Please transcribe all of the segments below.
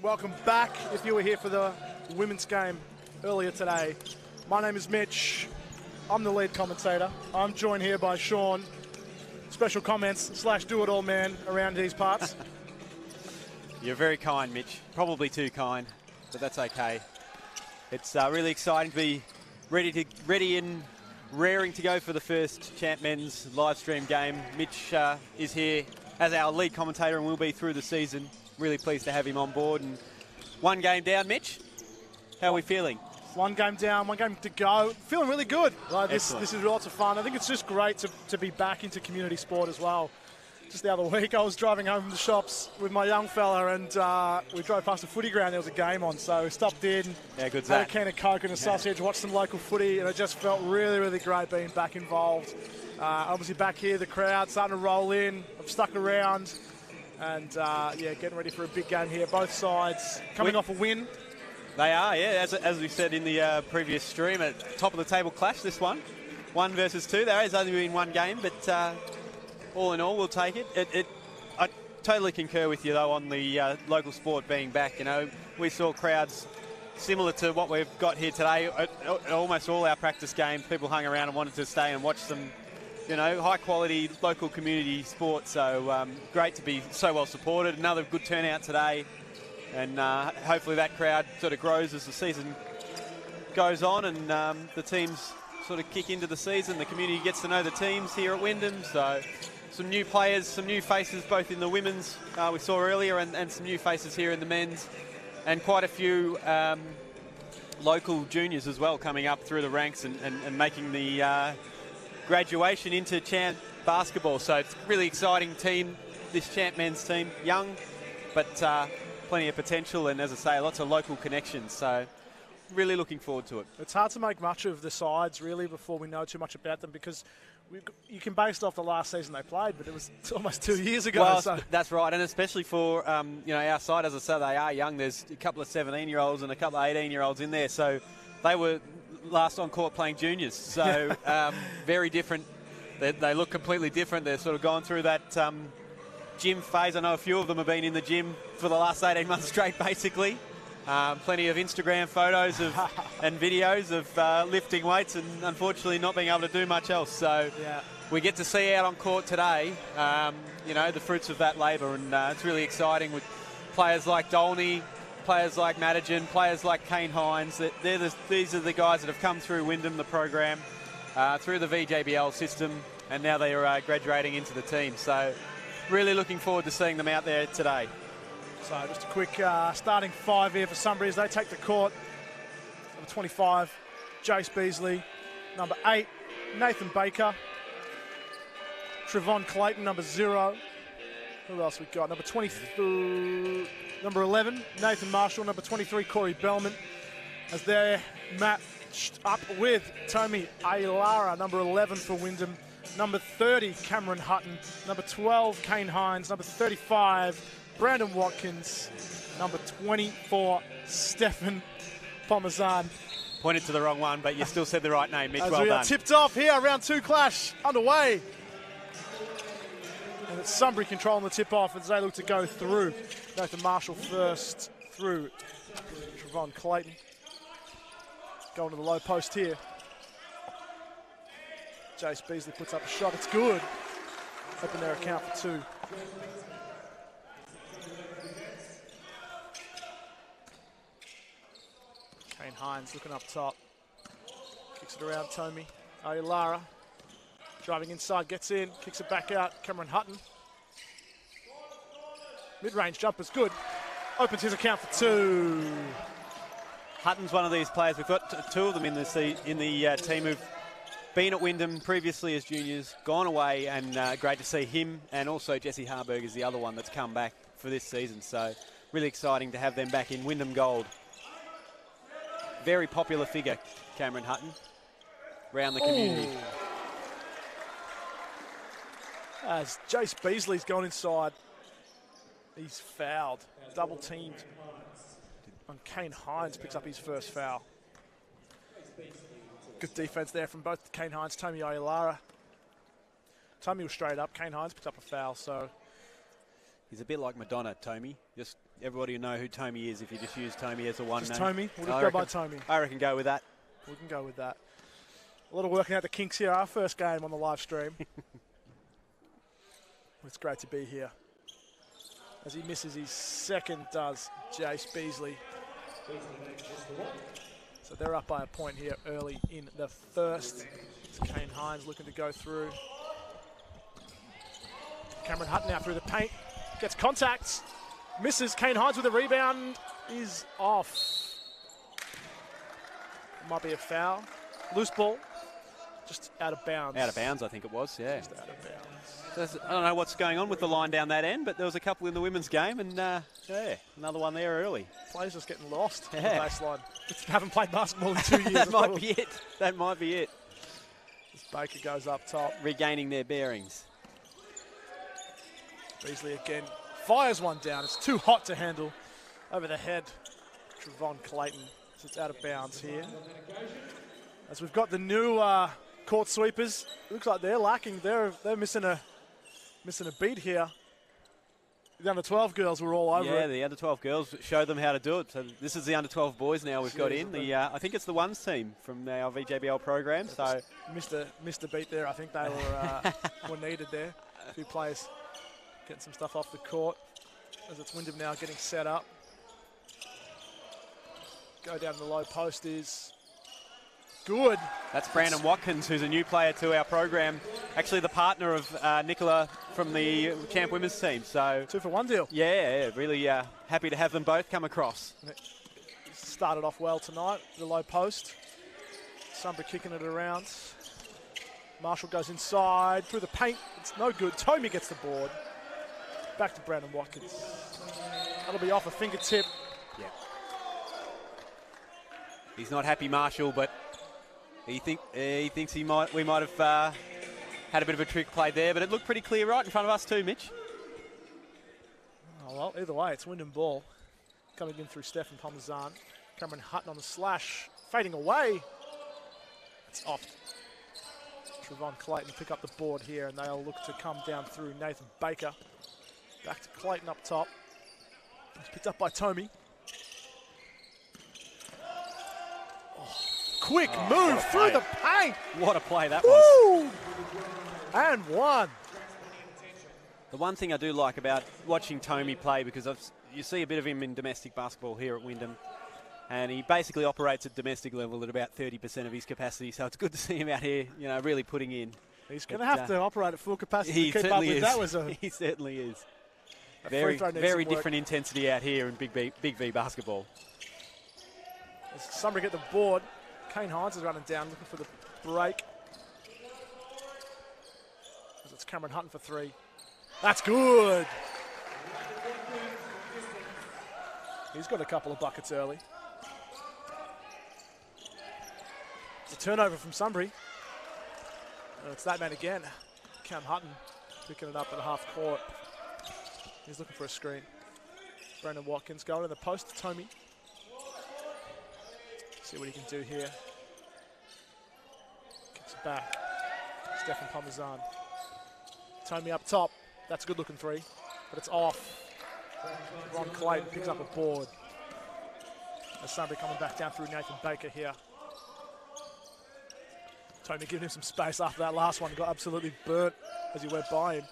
Welcome back if you were here for the women's game earlier today. My name is Mitch. I'm the lead commentator. I'm joined here by Sean, special comments / do-it-all man around these parts. You're very kind, Mitch. Probably too kind, but that's okay. It's really exciting to be ready and raring to go for the first Champ Men's live stream game. Mitch is here as our lead commentator and will be through the season. Really pleased to have him on board. And one game down, Mitch. How are we feeling? One game down, one game to go. Feeling really good. This is lots of fun. I think it's just great to be back into community sport as well. Just the other week, I was driving home from the shops with my young fella, and we drove past a footy ground. There was a game on, so we stopped in, had a can of Coke and a sausage, watched some local footy, and it just felt really, really great being back involved. Obviously back here, the crowd starting to roll in. I've stuck around. And, getting ready for a big game here. Both sides coming off a win. They are, yeah. As we said in the previous stream, at top of the table clash, this one. 1 versus 2. There has only been one game, but all in all, we'll take it. I totally concur with you, though, on the local sport being back. You know, we saw crowds similar to what we've got here today. At almost all our practice games, people hung around and wanted to stay and watch them. You know, high-quality local community sport, so great to be so well supported. Another good turnout today, and hopefully that crowd sort of grows as the season goes on and the teams sort of kick into the season. The community gets to know the teams here at Wyndham, so some new players, some new faces both in the women's we saw earlier and some new faces here in the men's, and quite a few local juniors as well coming up through the ranks and making the graduation into Champ basketball. So it's a really exciting team, this Champ men's team. Young, but plenty of potential, and as I say, lots of local connections. So really looking forward to it. It's hard to make much of the sides really before we know too much about them, because you can base it off the last season they played, but it was almost 2 years ago. Well, so. That's right, and especially for our side, as I say, they are young. There's a couple of 17-year-olds and a couple of 18-year-olds in there, so they were last on court playing juniors, so very different. They look completely different. They're sort of gone through that gym phase. I know a few of them have been in the gym for the last 18 months straight, basically. Plenty of Instagram photos and videos of lifting weights, and unfortunately not being able to do much else. So we get to see out on court today, the fruits of that labour, and it's really exciting with players like Dolney, players like Madigan, players like Kane Hines. These are the guys that have come through Wyndham, the program, through the VJBL system, and now they are graduating into the team. So really looking forward to seeing them out there today. So just a quick starting 5 here for Sunbury as they take the court. Number 25, Jace Beasley. Number 8, Nathan Baker. Trevon Clayton, number 0. Who else we got? Number 23. Number 11, Nathan Marshall. Number 23, Corey Bellman. As they're matched up with Tommy Ailara, number 11 for Wyndham. Number 30, Cameron Hutton. Number 12, Kane Hines. Number 35, Brandon Watkins. Number 24, Stefan Pomazan. Pointed to the wrong one, but you still said the right name, Mitch. As well we done. Are tipped off here, round 2 clash underway. And it's Sunbury controlling the tip-off as they look to go through. Nathan Marshall first through Trevon Clayton. Going to the low post here. Jace Beasley puts up a shot. It's good. Open their account for 2. Kane Hines looking up top. Kicks it around Tommy Ailara. Driving inside, gets in, kicks it back out. Cameron Hutton. Mid-range jumper's good. Opens his account for 2. Hutton's one of these players. We've got 2 of them in the team who've been at Wyndham previously as juniors, gone away, and great to see him. And also Jesse Harburg is the other one that's come back for this season. So really exciting to have them back in Wyndham Gold. Very popular figure, Cameron Hutton, around the community. As Jace Beasley's gone inside, he's fouled, double teamed. And Kane Hines picks up his first foul. Good defense there from both Kane Hines, Tommy Ailara. Tommy was straight up, Kane Hines picked up a foul, so He's a bit like Madonna, Tommy. Just everybody will know who Tommy is if you just use Tommy as a one Just name. Tommy? We'll just go by Tommy. I reckon go with that. We can go with that. A lot of working out the kinks here. Our first game on the live stream. It's great to be here. As he misses his second, does Jace Beasley. So they're up by a point here early in the first. It's Kane Hines looking to go through. Cameron Hutton out through the paint. Gets contact. Misses. Kane Hines with a rebound. Is off. Might be a foul. Loose ball. Just out of bounds. Out of bounds, I think it was, yeah. Just out of bounds. I don't know what's going on with the line down that end, but there was a couple in the women's game, and yeah, another one there early. Players just getting lost on the baseline. Haven't played basketball in 2 years. That might be it. That might be it. As Baker goes up top. Regaining their bearings. Beasley again fires one down. It's too hot to handle. Over the head. Trevon Clayton. So it's out of bounds here. As we've got the new court sweepers. Looks like they're lacking. They're missing a beat here. The under-12 girls were all over it. Yeah, the under-12 girls showed them how to do it. So this is the under-12 boys now we've got in. I think it's the ones team from our VJBL program. So missed a beat there. I think they were needed there. A few players getting some stuff off the court. As it's Wyndham now getting set up. Go down the low post is good. That's Brandon Watkins, who's a new player to our program. Actually the partner of Nicola from the Champ Women's team. So 2-for-1 deal. Yeah, really happy to have them both come across. Started off well tonight, the low post. Sunbury kicking it around. Marshall goes inside through the paint. It's no good. Tommy gets the board. Back to Brandon Watkins. That'll be off a fingertip. Yeah. He's not happy, Marshall, but he thinks we might have had a bit of a trick played there, but it looked pretty clear right in front of us too, Mitch. Oh, well, either way, it's Wyndham ball. Coming in through Stefan Parmesan. Cameron Hutton on the slash. Fading away. It's off. Trevon Clayton pick up the board here, and they'll look to come down through Nathan Baker. Back to Clayton up top. It's picked up by Tommy. Quick move through the paint. What a play that was. And one. The one thing I do like about watching Tommy play, because you see a bit of him in domestic basketball here at Wyndham, and he basically operates at domestic level at about 30% of his capacity, so it's good to see him out here, really putting in. He's going to have to operate at full capacity to keep up with that. He certainly is. Very different intensity out here in Big V basketball. As Sunbury get the board, Kane Hines is running down, looking for the break. As it's Cameron Hutton for three. That's good. He's got a couple of buckets early. It's a turnover from Sunbury. And it's that man again. Cam Hutton picking it up at half court. He's looking for a screen. Brandon Watkins going in the post to Tommy. See what he can do here. Kicks it back. Stefan Parmesan. Tommy up top. That's a good looking three, but it's off. Ron Clayton picks up a board. As Sunbury coming back down through Nathan Baker here. Tommy giving him some space after that last one. Got absolutely burnt as he went by him.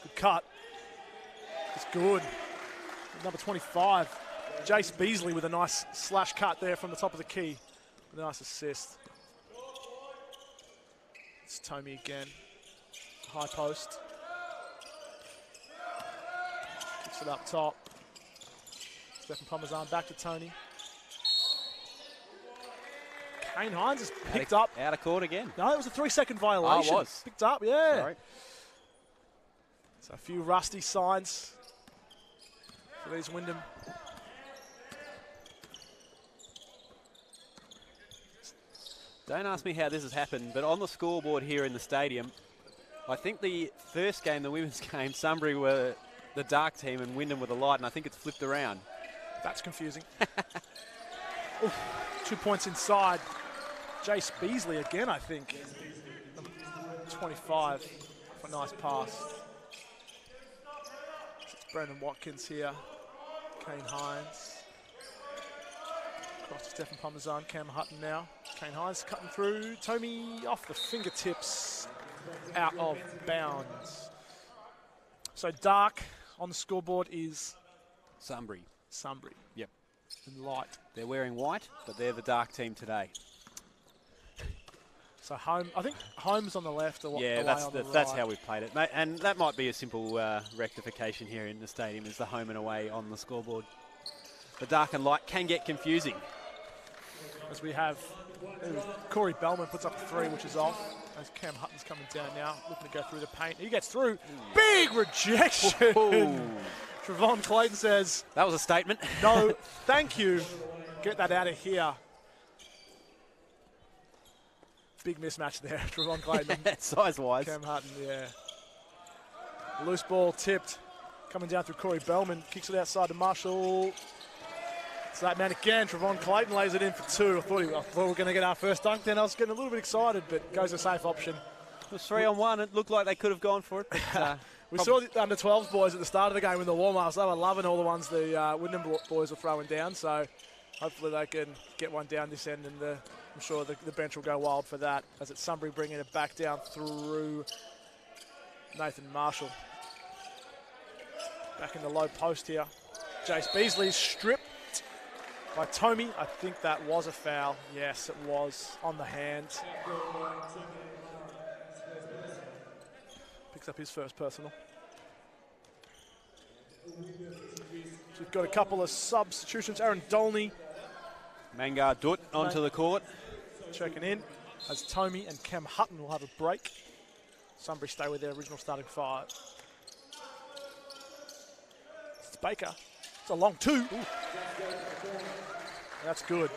Good cut. It's good. Number 25. Jace Beasley with a nice slash cut there from the top of the key. A nice assist. It's Tommy again. High post. Kicks it up top. Stefan Parmesan back to Tony. Kane Hines is picked up. Out of court again. No, it was a 3-second violation. Oh, it was. Picked up, yeah. Sorry. So a few rusty signs for these Wyndham. Don't ask me how this has happened, but on the scoreboard here in the stadium, I think the first game, the women's game, Sunbury were the dark team and Wyndham were the light, and I think it's flipped around. That's confusing. Oof, 2 points inside. Jace Beasley again, I think. 25 for a nice pass. It's Brendan Watkins here. Kane Hines. Across to Stephen Parmesan. Cam Hutton now. Kane Hines cutting through. Tommy off the fingertips. Out of bounds. So dark on the scoreboard is Sunbury. Sunbury. Yep. And light. They're wearing white, but they're the dark team today. So home, I think home's on the left. Yeah, that's how we've played it, mate. And that might be a simple rectification here in the stadium, is the home and away on the scoreboard. The dark and light can get confusing. As we have Corey Bellman puts up a 3, which is off. As Cam Hutton's coming down now, looking to go through the paint. He gets through. Big rejection. Trevon Clayton says, that was a statement. No, thank you. Get that out of here. Big mismatch there, Trevon Clayton. Size-wise. Cam Hutton, yeah. Loose ball tipped. Coming down through Corey Bellman. Kicks it outside to Marshall. It's that man again. Trevon Clayton lays it in for 2. I thought we were going to get our first dunk then. I was getting a little bit excited, but goes a safe option. It was 3-on-1. It looked like they could have gone for it. But, we saw the under-12s boys at the start of the game in the warm-ups. They were loving all the ones the Wyndham boys were throwing down, so hopefully they can get one down this end, and I'm sure the bench will go wild for that, as it's Sunbury bringing it back down through Nathan Marshall. Back in the low post here. Jace Beasley stripped by Tommy. I think that was a foul. Yes, it was on the hand. Picks up his first personal. So we've got a couple of substitutions. Aaron Dolney. Mangar Dutt onto the court. Checking in as Tommy and Cam Hutton will have a break. Sunbury stay with their original starting 5. It's Baker. It's a long 2. Ooh. That's good.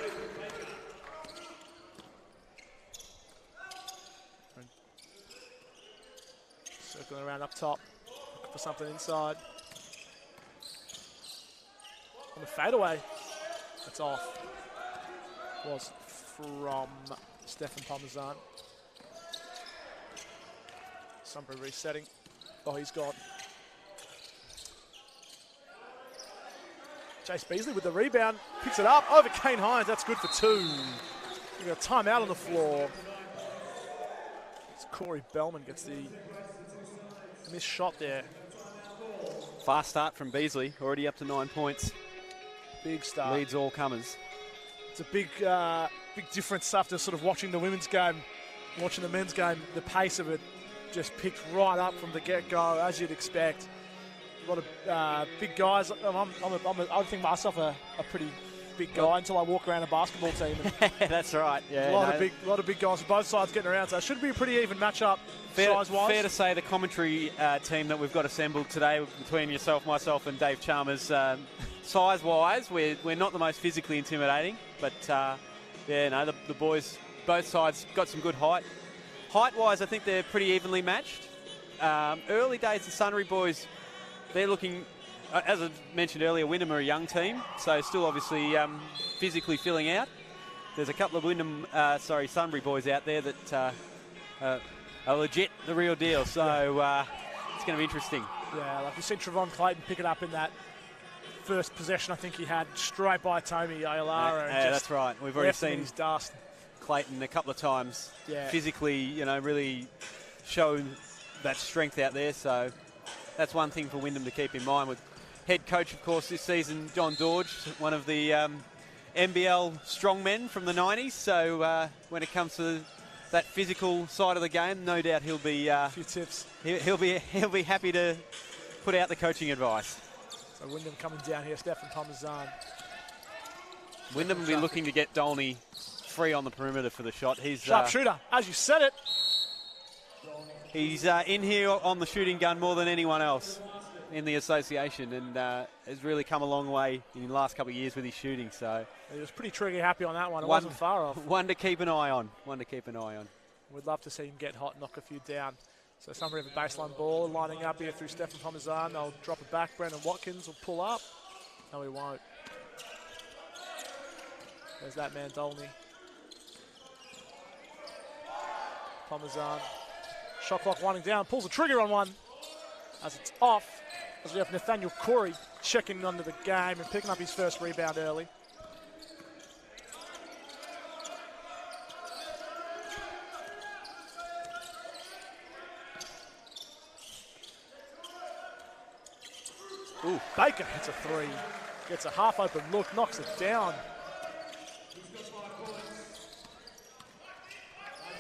Circling around up top. Looking for something inside. On the fadeaway. That's off. Was from Stephen Parmesan. Sunbury resetting. Oh, he's got Jace Beasley with the rebound. Picks it up over Kane Hines. That's good for 2. We've got a timeout on the floor. It's Corey Bellman gets the missed shot there. Fast start from Beasley. Already up to 9 points. Big start. Leads all comers. It's a big difference after sort of watching the women's game, watching the men's game. The pace of it just picked right up from the get-go, as you'd expect. A lot of big guys. I think myself a pretty big guy until I walk around a basketball team. That's right. Yeah. A lot of big guys on both sides getting around. So it should be a pretty even matchup size-wise. Fair to say the commentary team that we've got assembled today between yourself, myself, and Dave Chalmers. Size-wise, we're not the most physically intimidating, but the boys, both sides, got some good height. Height-wise, I think they're pretty evenly matched. Early days, the Sunbury boys, they're looking, as I mentioned earlier, Wyndham are a young team, so still obviously physically filling out. There's a couple of Sunbury boys out there that are legit, the real deal, so it's going to be interesting. Yeah, like you said, Trevon Clayton pick it up in that first possession. I think he had straight by Tommy Ayala. Yeah, that's right. We've already seen his dust. Clayton a couple of times. Physically, really shown that strength out there. So that's one thing for Wyndham to keep in mind. With head coach, of course, this season, John Dorge, one of the NBL strongmen from the 90s. So when it comes to that physical side of the game, no doubt he'll be a few tips. He'll be happy to put out the coaching advice. So Wyndham coming down here, Stephen Parmesan. Wyndham will be looking to get Dolney free on the perimeter for the shot. He's sharpshooter, as you said it. He's in here on the shooting gun more than anyone else in the association, and has really come a long way in the last couple of years with his shooting. So he was pretty trigger happy on that one. It wasn't far off. One to keep an eye on. We'd love to see him get hot, knock a few down. So Sunbury have a baseline ball lining up here through Stephen Parmesan. They'll drop it back. Brendan Watkins will pull up. No, he won't. There's that man, Dolney. Parmesan. Shot clock winding down, pulls the trigger on one as it's off. As we have Nathaniel Corey checking onto the game and picking up his first rebound early. Ooh, Baker hits a three. Gets a half open look, knocks it down.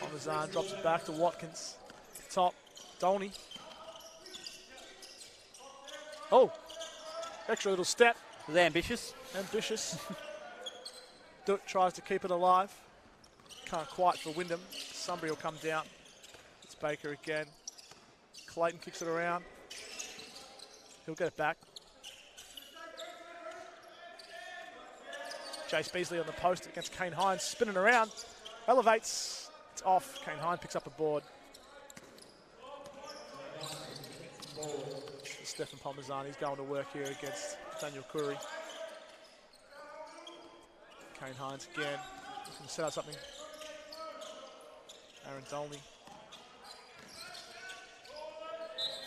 Parmesan drops it back to Watkins. Top, Dolney. Oh, extra little step. Was ambitious. Ambitious. Dutt tries to keep it alive. Can't quite for Wyndham. Sunbury will come down. It's Baker again. Clayton kicks it around. He'll get it back. Jace Beasley on the post against Kane Hines. Spinning around. Elevates. It's off. Kane Hines picks up a board. Stefan Parmesan, he's going to work here against Daniel Curry. Kane Hines again. Looking to set up something. Aaron Dolney.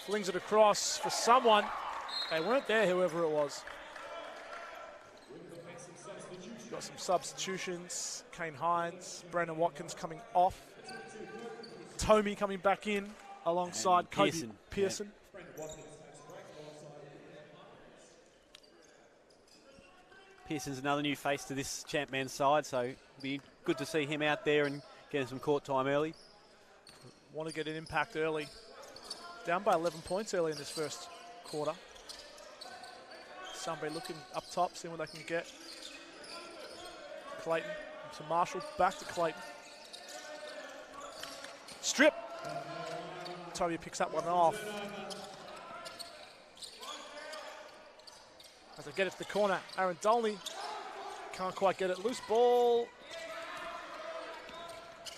Flings it across for someone. They weren't there, whoever it was. Got some substitutions. Kane Hines, Brandon Watkins coming off. Tomey coming back in alongside Kobe Pearson. Yeah. Pearson's another new face to this champ man's side, so it'll be good to see him out there and getting some court time early. Want to get an impact early. Down by 11 points early in this first quarter. Sunbury looking up top, seeing what they can get. Clayton to Marshall, back to Clayton. Strip. Toby picks that one off. As they get it to the corner, Aaron Dolney can't quite get it. Loose ball.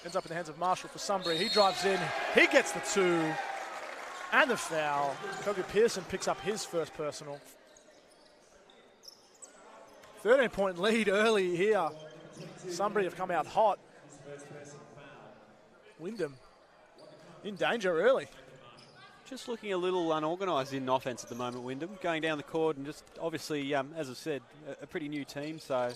Ends up in the hands of Marshall for Sunbury. He drives in. He gets the two. And the foul. Kobe Pearson picks up his first personal. 13-point lead early here. Sunbury have come out hot. Wyndham in danger early. Just looking a little unorganised in offence at the moment, Wyndham. Going down the court and just obviously, as I've said, a pretty new team, so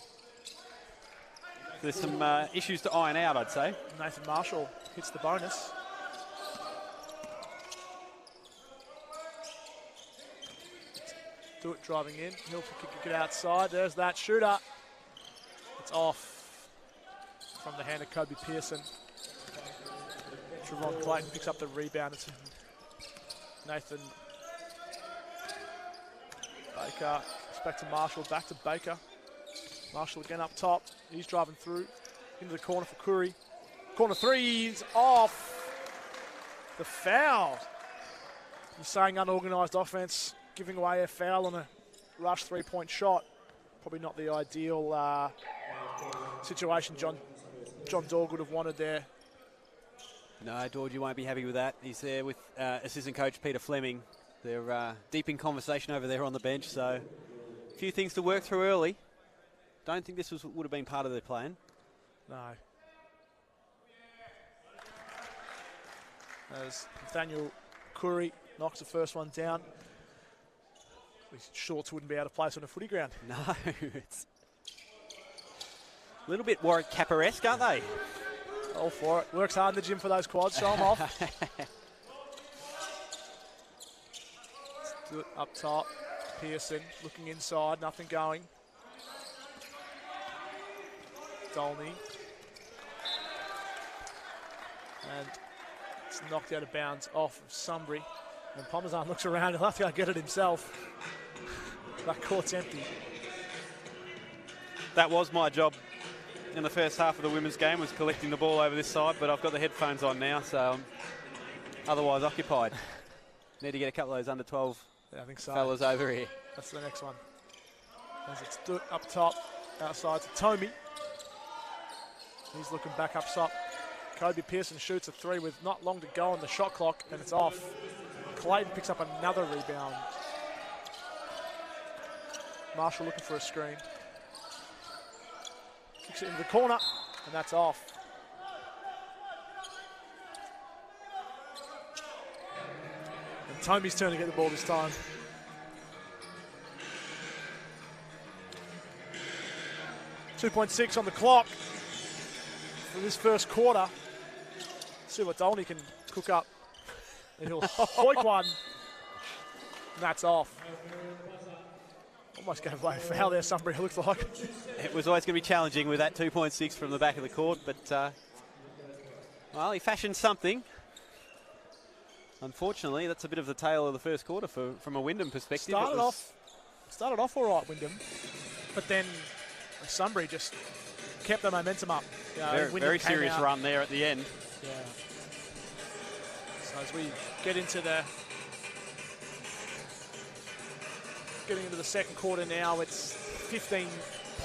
there's some issues to iron out, I'd say. Nathan Marshall hits the bonus. Do it driving in. He'll kick it outside. There's that shooter. It's off from the hand of Kobe Pearson. Trevon Clayton picks up the rebound. It's Nathan Baker. It's back to Marshall. Back to Baker. Marshall again up top. He's driving through into the corner for Curry. Corner three's off. The foul. You're saying unorganised offence, giving away a foul on a rush three-point shot. Probably not the ideal situation John Dorg would have wanted there. No, Dorg, you won't be happy with that. He's there with assistant coach Peter Fleming. They're deep in conversation over there on the bench, so a few things to work through early. Don't think this would have been part of their plan. No. As Nathaniel Curry knocks the first one down. These shorts wouldn't be able to place on a footy ground. No, it's a little bit Warwick Capper-esque, aren't they? All for it. Works hard in the gym for those quads. Show them off. Let's do it up top. Pearson looking inside. Nothing going. Dolney. And it's knocked out of bounds off of Sunbury. And Parmesan looks around. He'll have to go get it himself. That court's empty. That was my job in the first half of the women's game, was collecting the ball over this side, but I've got the headphones on now, so I'm otherwise occupied. Need to get a couple of those under 12 fellas over here. That's the next one. As it's up top, outside to Tomey. He's looking back up top. Kobe Pearson shoots a three with not long to go on the shot clock, and it's off. Clayton picks up another rebound. Marshall looking for a screen. Kicks it into the corner, and that's off. Tommy's turn to get the ball this time. .6 on the clock for this first quarter. See what Dolney can cook up. And he'll hoik one. And that's off. Almost gave away a foul there, Sunbury, it looks like. It was always going to be challenging with that 2.6 from the back of the court, but, well, he fashioned something. Unfortunately, that's a bit of the tail of the first quarter from a Wyndham perspective. Started off all right, Wyndham. But then Sunbury just kept the momentum up. Very serious run there at the end. Yeah. So as we get into the second quarter now, it's 15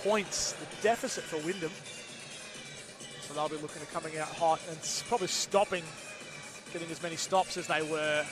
points, the deficit for Wyndham. So they'll be looking at coming out hot and probably getting as many stops as they were.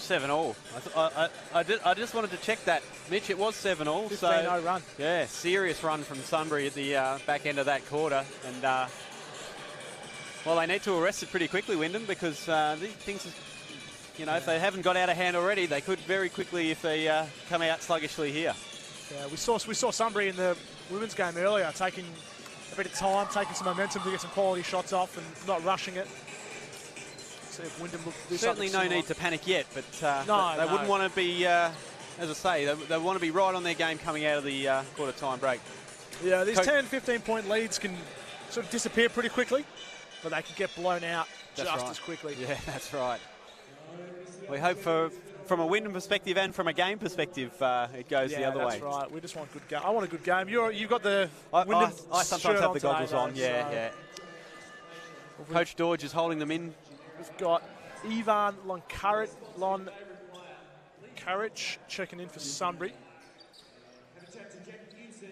7-all. I just wanted to check that, Mitch. It was 7-all. 15-0 run. Yeah, serious run from Sunbury at the back end of that quarter. And, well, they need to arrest it pretty quickly, Wyndham, because these things, if they haven't got out of hand already, they could very quickly if they come out sluggishly here. Yeah, we saw Sunbury in the women's game earlier, taking a bit of time, taking some momentum to get some quality shots off and not rushing it. See if Wyndham will do certainly no need to panic yet, but they wouldn't want to be, as I say, they want to be right on their game coming out of the quarter time break. Yeah, these 10, 15-point leads can sort of disappear pretty quickly, but they can get blown out as quickly. Yeah, that's right. We hope from a Wyndham perspective and from a game perspective, it goes the other way. That's right. We just want a good game. I want a good game. You've got the Wyndham I sometimes have the goggles today, on. Yeah. Coach Dorge is holding them in. We've got Ivan Lonkaric checking in for Sunbury.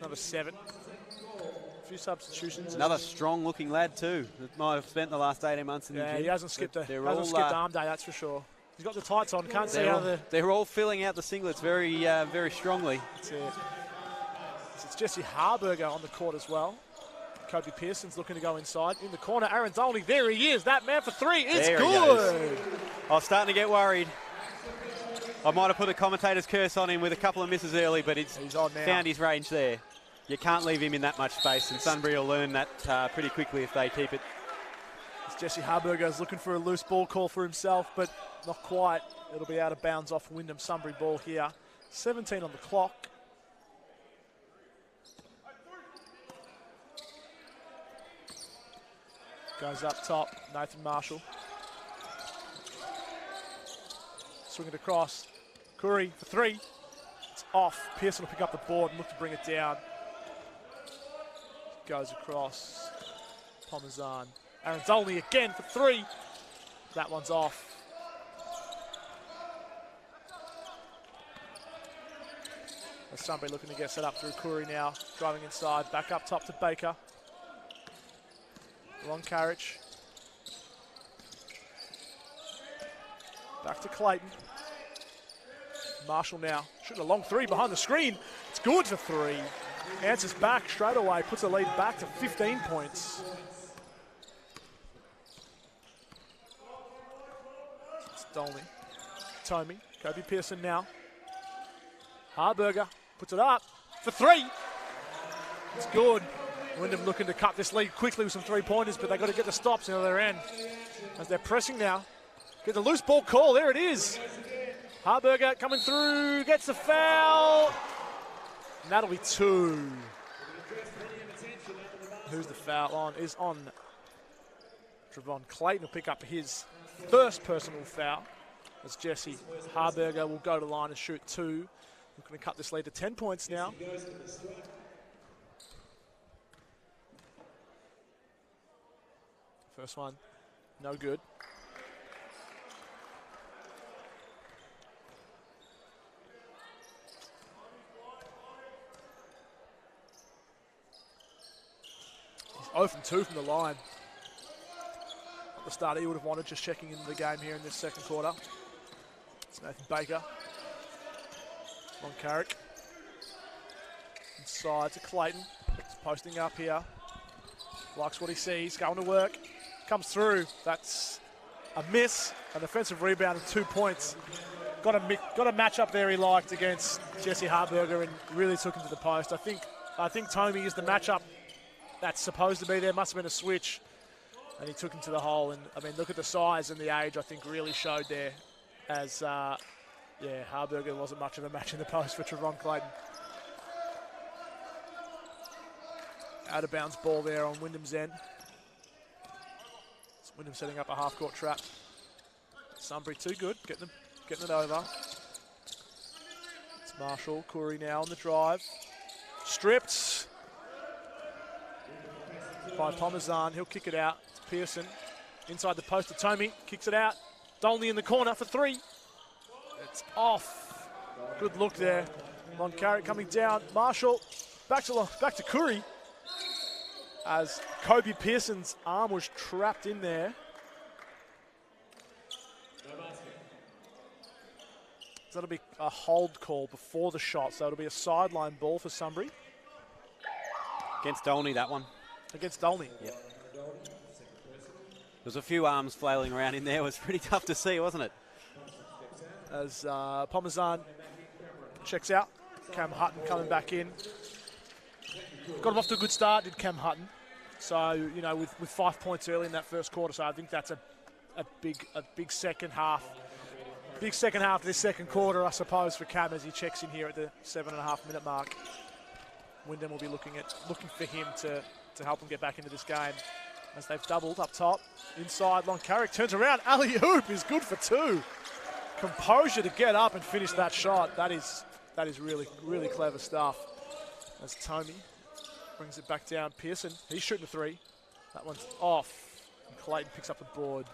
Number 7. A few substitutions. Another strong-looking lad too. That might have spent the last 18 months in the gym. He hasn't skipped arm day, that's for sure. He's got the tights on. Can't see how they're all filling out the singlets very, very strongly. That's it. So it's Jesse Harburger on the court as well. Kobe Pearson's looking to go inside. In the corner, Aaron Dolney. There he is. That man for 3 is good. I was starting to get worried. I might have put a commentator's curse on him with a couple of misses early, but he's found his range there. You can't leave him in that much space, and Sunbury will learn that pretty quickly if they keep it. It's Jesse Harburger is looking for a loose ball call for himself, but not quite. It'll be out of bounds off Wyndham. Sunbury ball here. 17 on the clock. Goes up top, Nathan Marshall. Swing it across. Curry for 3. It's off. Pearson will pick up the board and look to bring it down. Goes across. Pomazan. Aaron Dolney again for 3. That one's off. Sunbury looking to get set up through Curry now. Driving inside. Back up top to Baker. Long carriage. Back to Clayton. Marshall now. Shooting a long 3 behind the screen. It's good for 3. Answers back straight away. Puts the lead back to 15 points. It's Dolney. Tomey. Kobe Pearson now. Harburger puts it up for 3. It's good. Wyndham looking to cut this lead quickly with some 3-pointers, but they've got to get the stops on the other end. As they're pressing now. Get the loose ball call. There it is. Harburger coming through. Gets the foul. And that'll be 2. Who's the foul on? Is on Trevon Clayton. Will pick up his first personal foul. As Jesse Harburger will go to line and shoot 2. Looking to cut this lead to 10 points now. First one, no good. 0 from 2 from the line. At the start, he would have wanted, just checking into the game here in this second quarter. It's Nathan Baker. On Carrick. Inside to Clayton. He's posting up here. Likes what he sees. Going to work. Comes through. That's a miss. An offensive rebound and 2 points. Got a match up there he liked against Jesse Harburger and really took him to the post. I think Tomey is the matchup that's supposed to be there. Must have been a switch. And he took him to the hole. And, I mean, look at the size and the age, I think, really showed there as, Harburger wasn't much of a match in the post for Trevon Clayton. Out of bounds ball there on Wyndham's end. It's Wyndham setting up a half-court trap. Sunbury too good, getting it over. It's Marshall, Curry now on the drive. Stripped by Pomazan, he'll kick it out to Pearson. Inside the post to Tomey, kicks it out. Dolney in the corner for 3. It's off. Good look there. Lon Carrick coming down. Marshall, back to Curry. As Kobe Pearson's arm was trapped in there. So that'll be a hold call before the shot, so it'll be a sideline ball for Sunbury. Against Dolney, that one. Against Dolney. Yep. There's a few arms flailing around in there. It was pretty tough to see, wasn't it? As Pomazan checks out. Cam Hutton coming back in. Got him off to a good start, did Cam Hutton. So, you know, with 5 points early in that first quarter, so I think that's a big second half. Big second half of this second quarter, I suppose, for Cam as he checks in here at the 7.5-minute mark. Wyndham will be looking for him to help him get back into this game. As they've doubled up top. Inside, Lon Carrick turns around. Alley-oop is good for 2. Composure to get up and finish that shot. That is really, really clever stuff. As Tomey brings it back down. Pearson, he's shooting a 3. That one's off. And Clayton picks up the board.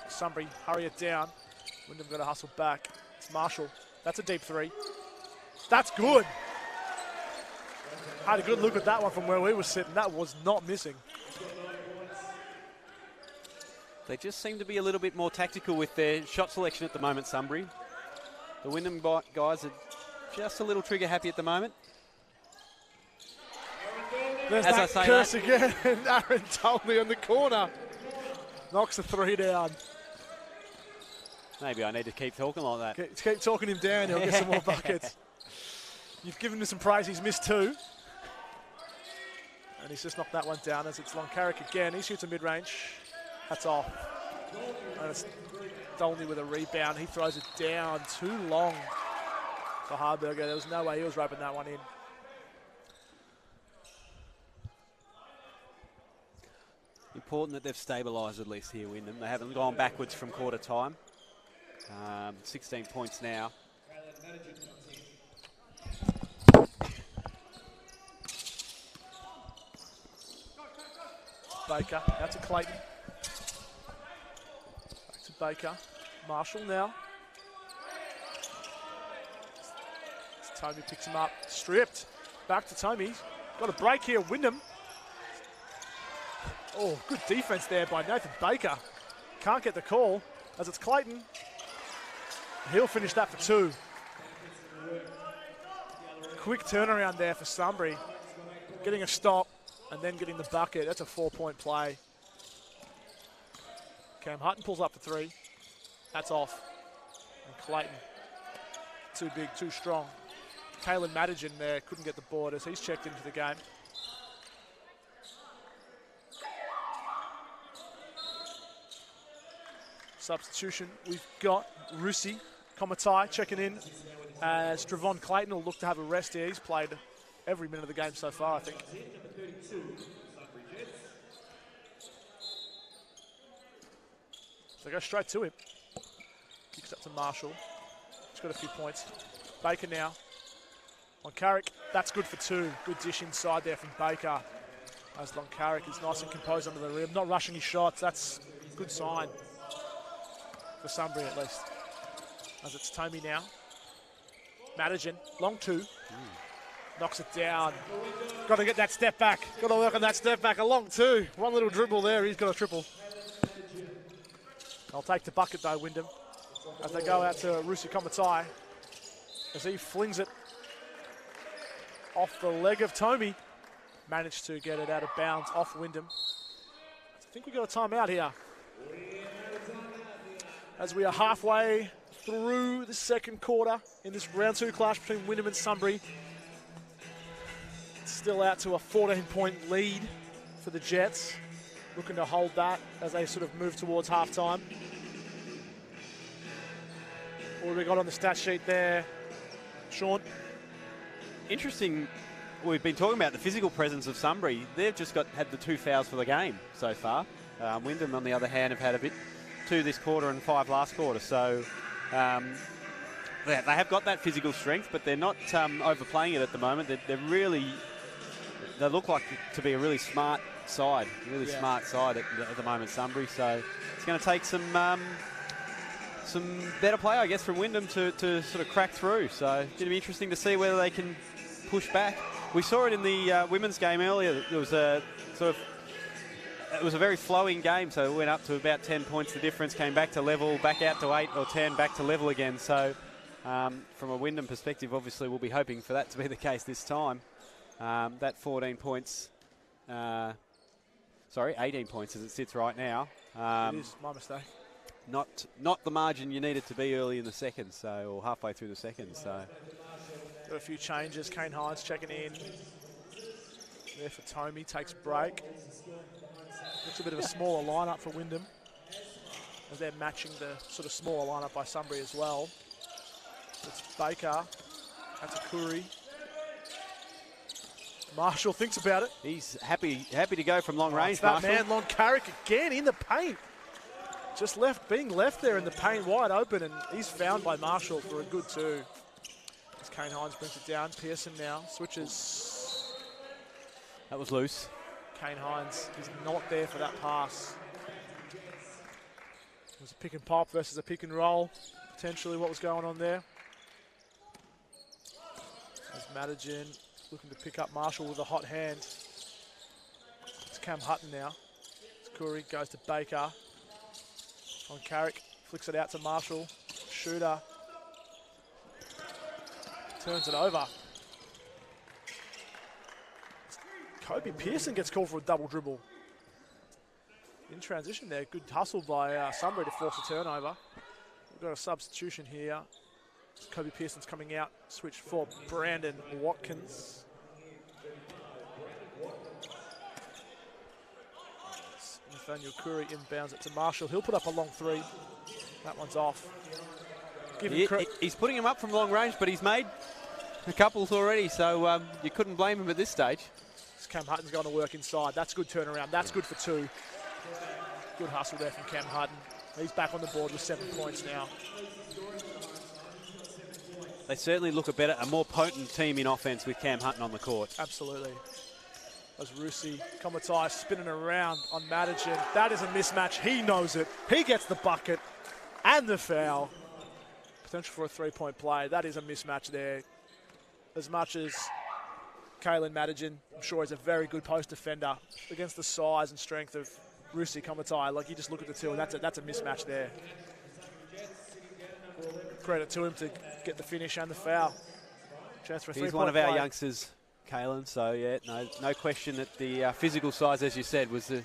Sunbury hurry it down. Wyndham got to hustle back. It's Marshall. That's a deep 3. That's good. Had a good look at that one from where we were sitting. That was not missing. They just seem to be a little bit more tactical with their shot selection at the moment, Sunbury. The Wyndham guys are just a little trigger happy at the moment. There's that curse again. Aaron Dolney in the corner. Knocks the 3 down. Maybe I need to keep talking like that. Keep talking him down. He'll get some more buckets. You've given him some praise. He's missed 2. And he's just knocked that one down as it's Lon Carrick again. He shoots a mid-range. That's off. And it's Dolney with a rebound. He throws it down too long for Harburger. There was no way he was wrapping that one in. Important that they've stabilised at least here, Wyndham. They haven't gone backwards from quarter time. 16 points now. Baker, out to Clayton. Back to Baker. Marshall now. Tomey picks him up. Stripped. Back to Tomey. Got a break here, Wyndham. Oh, good defense there by Nathan Baker. Can't get the call as it's Clayton. He'll finish that for 2. Quick turnaround there for Sunbury. Getting a stop and then getting the bucket. That's a 4-point play. Cam Hutton pulls up for 3. That's off. And Clayton, too big, too strong. Kalen Madigan there couldn't get the board as he's checked into the game. Substitution, we've got Russi Komatai checking in as Trevon Clayton will look to have a rest here. He's played every minute of the game so far, I think. So go straight to him. Kicks up to Marshall. He's got a few points. Baker now. On Carrick, that's good for 2. Good dish inside there from Baker. As Lon Carrick is nice and composed under the rim. Not rushing his shots, that's a good sign. For Sunbury at least. As it's Tomey now. Madigan, long 2. Knocks it down. Got to get that step back. Got to work on that step back. A long two. One little dribble there. He's got a triple. I'll take the bucket though, Wyndham, as they go out to Rusi Komatai, as he flings it off the leg of Tommy. Managed to get it out of bounds off Wyndham. I think we've got a timeout here, as we are halfway through the second quarter in this round 2 clash between Wyndham and Sunbury. Still out to a 14-point lead for the Jets, looking to hold that as they sort of move towards halftime. What have we got on the stat sheet there, Sean? Interesting. We've been talking about the physical presence of Sunbury. They've just had the 2 fouls for the game so far. Wyndham, on the other hand, have had a bit, 2 this quarter and 5 last quarter. So they have got that physical strength, but they're not overplaying it at the moment. They look like to be a really smart side, smart side at the moment, Sunbury. So it's going to take some better play, I guess, from Wyndham to sort of crack through. So it's going to be interesting to see whether they can push back. We saw it in the women's game earlier. It was a very flowing game, so it went up to about 10 points. The difference came back to level, back out to 8 or 10, back to level again. So from a Wyndham perspective, obviously we'll be hoping for that to be the case this time. That 14 points, 18 points as it sits right now. It is my mistake. Not the margin you need it to be early in the second, or halfway through the second. So got a few changes. Kane Hines checking in. There for Tommy, takes break. Looks a bit of a smaller lineup for Wyndham, as they're matching the sort of smaller lineup by Sunbury as well. It's Baker, Atakuri. Marshall thinks about it. He's happy to go from long range. That Marshall. man, Lon Carrick again in the paint. Just being left there in the paint wide open, and he's found by Marshall for a good 2. As Kane Hines brings it down. Pearson now switches. That was loose. Kane Hines is not there for that pass. It was a pick and pop versus a pick and roll. Potentially what was going on there. As Madigan looking to pick up Marshall with a hot hand. It's Cam Hutton now. Curry goes to Baker. On Carrick, flicks it out to Marshall. Shooter. Turns it over. Kobe Pearson gets called for a double dribble. In transition there, good hustle by Sunbury to force a turnover. We've got a substitution here. Kobe Pearson's coming out, switch for Brandon Watkins. Nathaniel Curry inbounds it to Marshall. He'll put up a long 3. That one's off. He's putting him up from long range, but he's made a couple already, so you couldn't blame him at this stage. Cam Hutton's going to work inside. That's good turnaround. That's good for 2. Good hustle there from Cam Hutton. He's back on the board with 7 points now. They certainly look a more potent team in offense with Cam Hutton on the court. Absolutely. As Rusi Komatai spinning around on Madigan. That is a mismatch. He knows it. He gets the bucket and the foul. Potential for a 3-point play. That is a mismatch there. As much as Kalen Madigan, I'm sure, is a very good post defender against the size and strength of Rusi Komatai. Like, you just look at the two, and that's a mismatch there. Credit to him to get the finish and the foul. Chance for a 3-point He's one of our play. youngsters, Kalen. So yeah, no question that the physical size, as you said, was a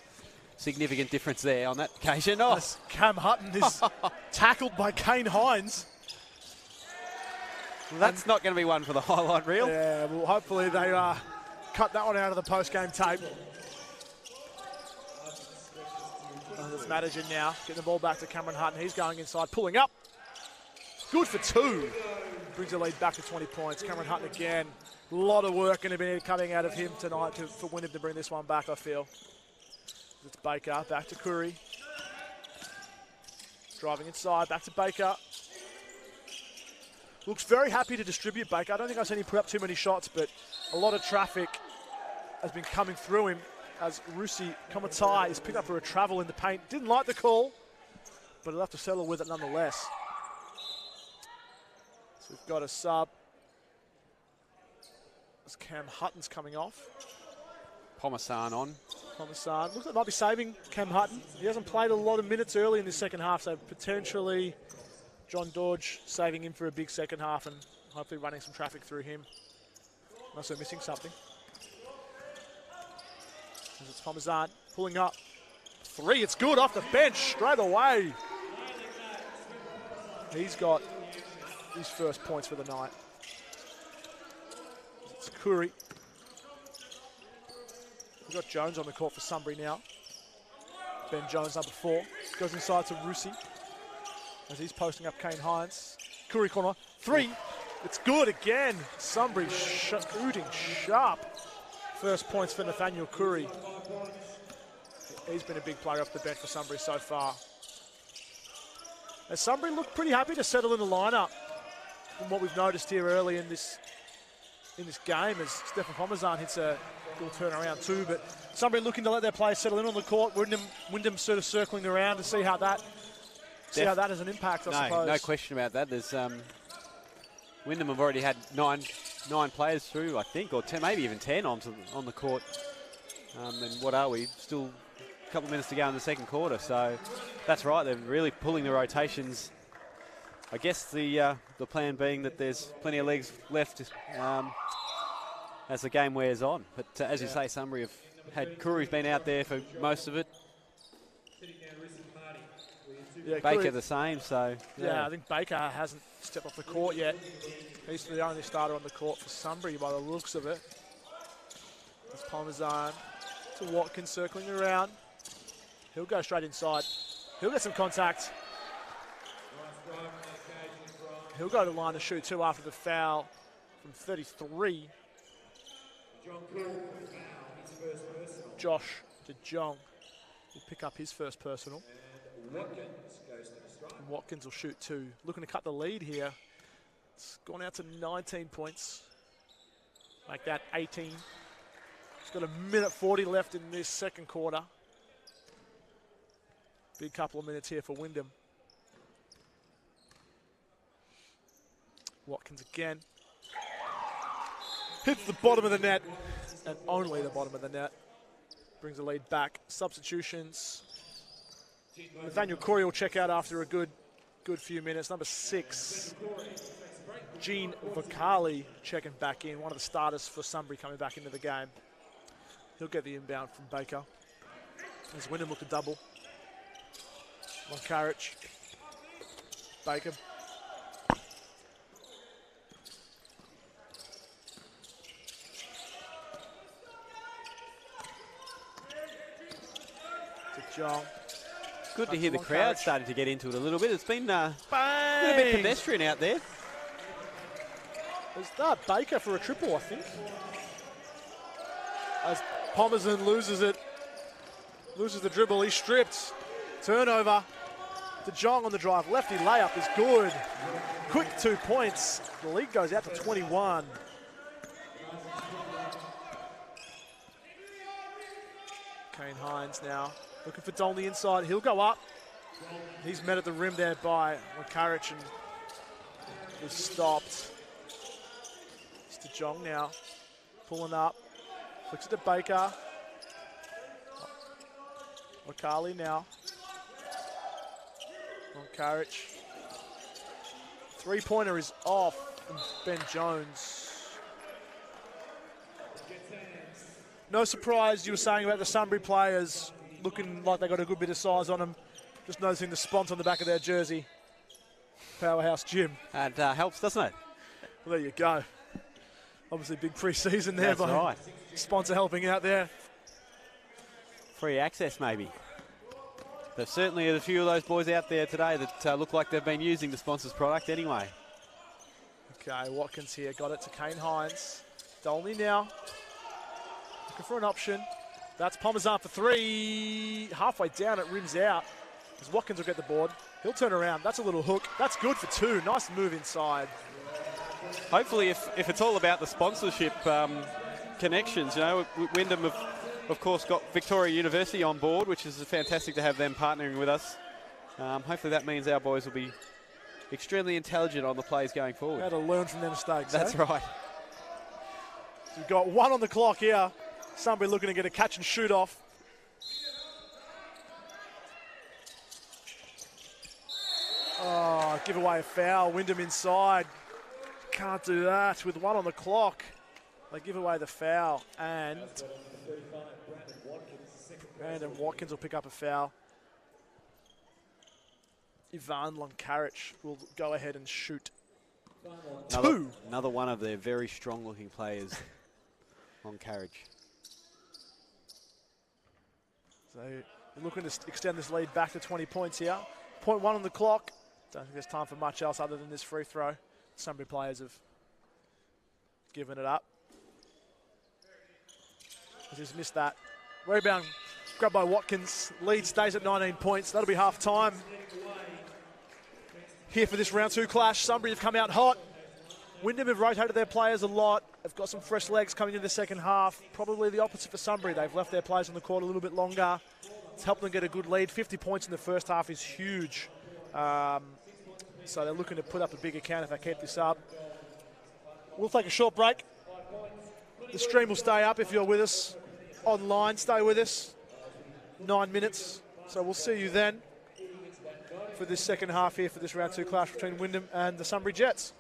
significant difference there on that occasion. Oh, As Cam Hutton is tackled by Kane Hines. That's not going to be one for the highlight reel. Yeah, well, hopefully they cut that one out of the post-game tape. There's Madigan now, getting the ball back to Cameron Hutton. He's going inside, pulling up. Good for 2. Brings the lead back to 20 points. Cameron Hutton again. A lot of work going to be coming out of him tonight for Wyndham to bring this one back, I feel. It's Baker, back to Curry. Driving inside, back to Baker. Looks very happy to distribute Baker. I don't think I've seen him put up too many shots, but a lot of traffic has been coming through him as Rusi Komatai is picked up for a travel in the paint. Didn't like the call, but he'll have to settle with it nonetheless. So we've got a sub. as Cam Hutton's coming off. Pomasan on. Pomasan. Looks like they might be saving Cam Hutton. He hasn't played a lot of minutes early in this second half, so potentially John Dodge saving him for a big second half and hopefully running some traffic through him. Unless we're missing something. As it's Pomasan pulling up. 3, it's good off the bench straight away. He's got his first points for the night. It's Curry. We've got Jones on the court for Sunbury now. Ben Jones, number 4. Goes inside to Russi as he's posting up Kane Hines. Curry corner. 3. It's good again. Sunbury shooting sharp. First points for Nathaniel Curry. He's been a big player off the bench for Sunbury so far. As Sunbury look pretty happy to settle in the lineup from what we've noticed here early in this game as Stefan Pomasan hits a little turnaround too. But Sunbury looking to let their players settle in on the court. Wyndham sort of circling around to see how that has an impact, I suppose. No question about that. There's Wyndham have already had nine players through, I think, or 10, maybe even 10 on the court. And what are we? Still a couple of minutes to go in the second quarter. So that's right. They're really pulling the rotations. I guess the plan being that there's plenty of legs left as the game wears on. But as you say, Sunbury have had Curry's been out there for most of it. Yeah, Baker Curry, the same. So yeah, I think Baker hasn't stepped off the court yet. He's the only starter on the court for Sunbury by the looks of it. It's Pomasan to Watkins circling around. He'll go straight inside. He'll get some contact. He'll go to line to shoot 2 after the foul from 33. Josh to Jong will pick up his first personal. And Watkins will shoot 2. Looking to cut the lead here. It's gone out to 19 points. Like that, 18. It's got 1:40 left in this second quarter. Big couple of minutes here for Wyndham. Watkins again. Hits the bottom of the net, and only the bottom of the net. Brings the lead back. Substitutions. Nathaniel Curry will check out after a good few minutes. Number 6, Gene Vicali checking back in. One of the starters for Sunbury coming back into the game. He'll get the inbound from Baker. As Wyndham look to double. On Carriage. Baker. To John. Good to hear the crowd starting to get into it a little bit. It's been a little bit pedestrian out there. Is that Baker for a triple, I think? As Pomasan loses the dribble, he's stripped. Turnover. De Jong on the drive. Lefty layup is good. Quick 2 points. The lead goes out to 21. Kane Hines now looking for Dolney inside. He'll go up. He's met at the rim there by Wakarich and is stopped. It's De Jong now. Pulling up. Looks at the Baker. Wakali now. Wakarich. 3-pointer is off from Ben Jones. No surprise you were saying about the Sunbury players looking like they got a good bit of size on them. Just noticing the sponsor on the back of their jersey. Powerhouse Gym. And helps, doesn't it? Well, there you go. Obviously big pre-season there. That's right. Sponsor helping out there. Free access maybe. There's certainly a few of those boys out there today that look like they've been using the sponsor's product anyway. Okay, Watkins here. Got it to Kane Hines. Dolney now. Looking for an option. That's Pomasan for 3. Halfway down, it rims out. As Watkins will get the board. He'll turn around. That's a little hook. That's good for 2. Nice move inside. Hopefully, if it's all about the sponsorship connections, you know, Wyndham have, of course, got Victoria University on board, which is fantastic to have them partnering with us. Hopefully that means our boys will be extremely intelligent on the plays going forward. How to learn from their mistakes. That's right. So we've got 1 on the clock here. Sunbury looking to get a catch and shoot off. Oh, give away a foul. Wyndham inside. Can't do that with 1 on the clock. They give away the foul, and Watkins will pick up a foul. Ivan Lonkaric will go ahead and shoot. Another one of their very strong-looking players, Lonkaric. So you're looking to extend this lead back to 20 points here. 0.1 on the clock. Don't think there's time for much else other than this free throw. Sunbury players have given it up. Just missed that. Rebound grabbed by Watkins. Lead stays at 19 points. That'll be half time. Here for this round 2 clash. Sunbury have come out hot. Wyndham have rotated their players a lot. They've got some fresh legs coming into the second half. Probably the opposite for Sunbury. They've left their players on the court a little bit longer. It's helped them get a good lead. 50 points in the first half is huge. So they're looking to put up a bigger count if they keep this up. We'll take a short break. The stream will stay up if you're with us online. Stay with us. 9 minutes. So we'll see you then for this second half here for this round 2 clash between Wyndham and the Sunbury Jets.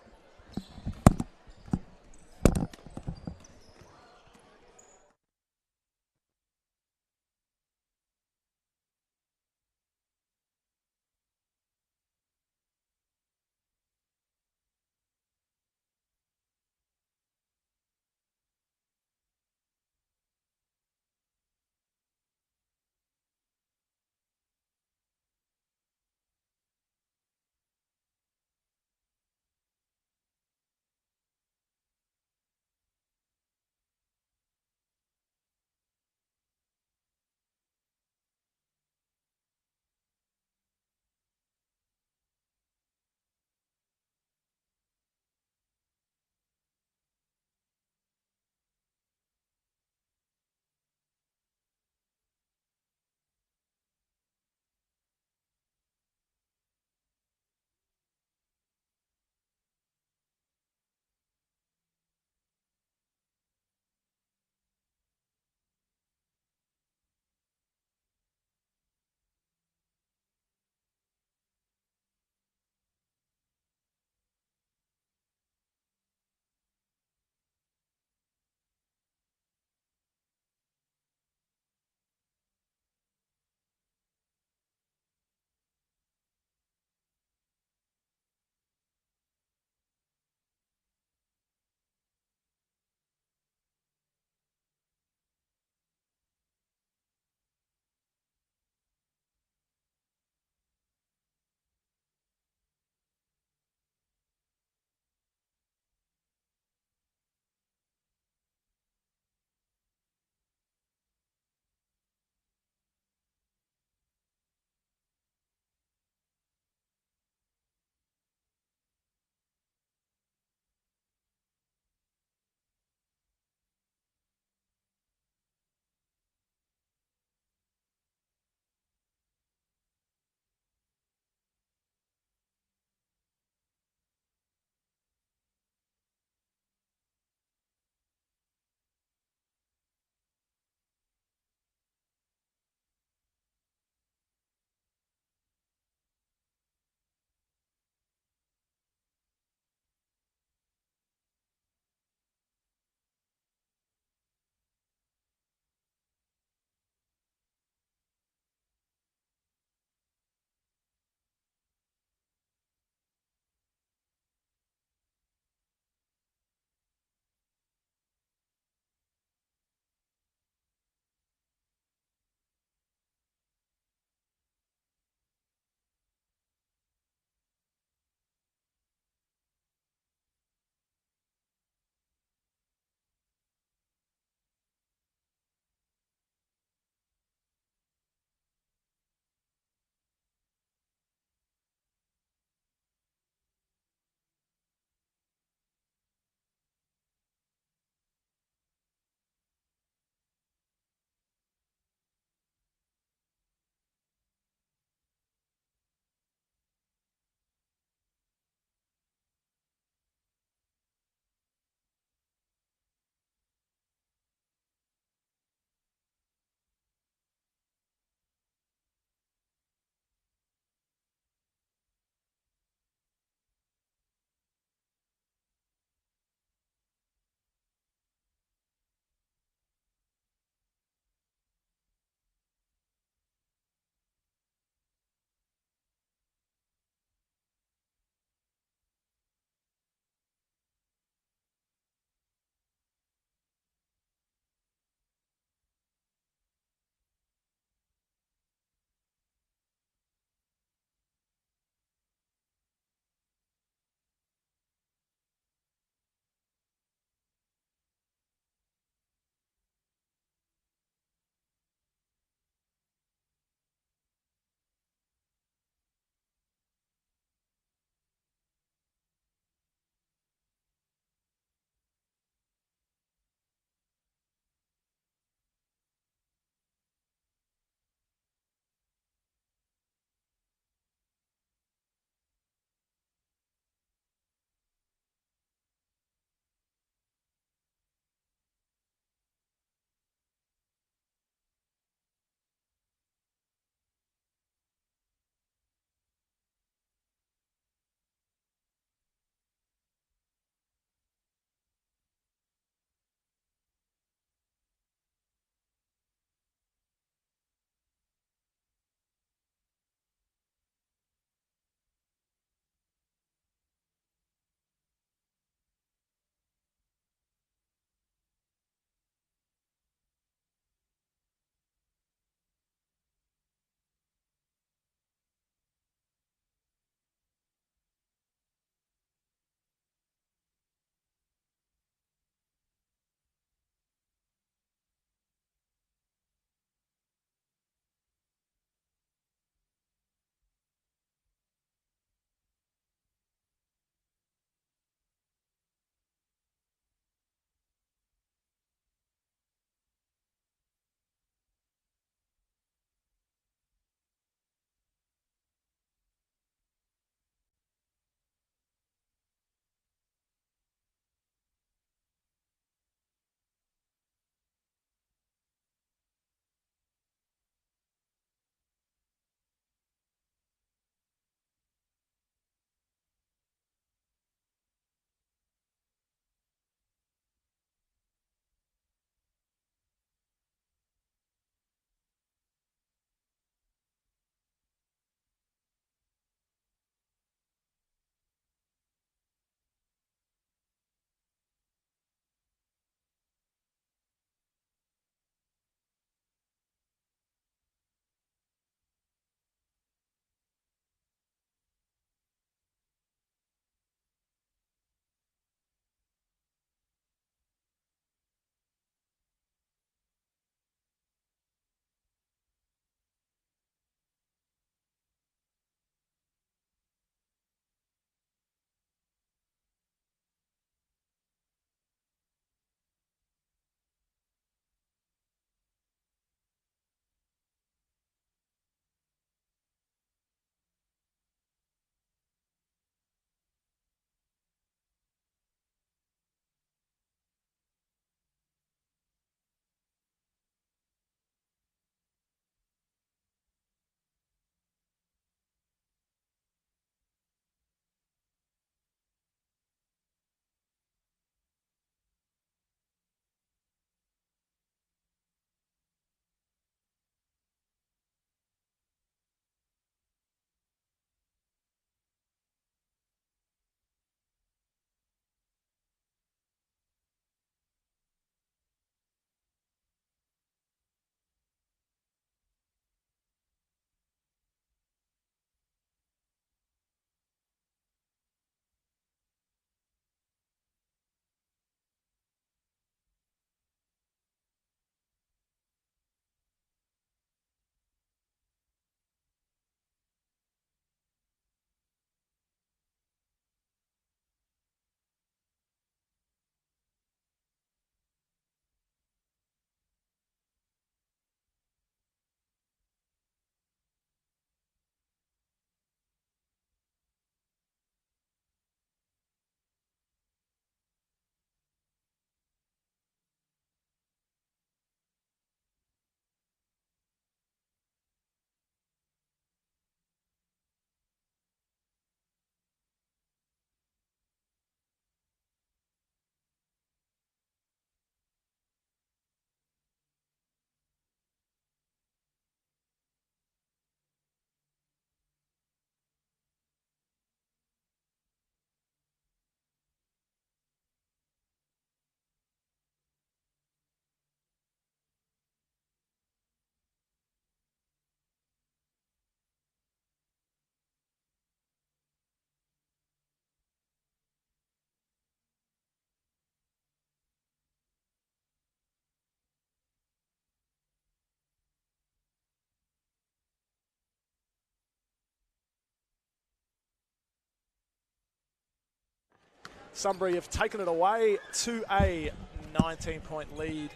Sunbury have taken it away to a 19-point lead.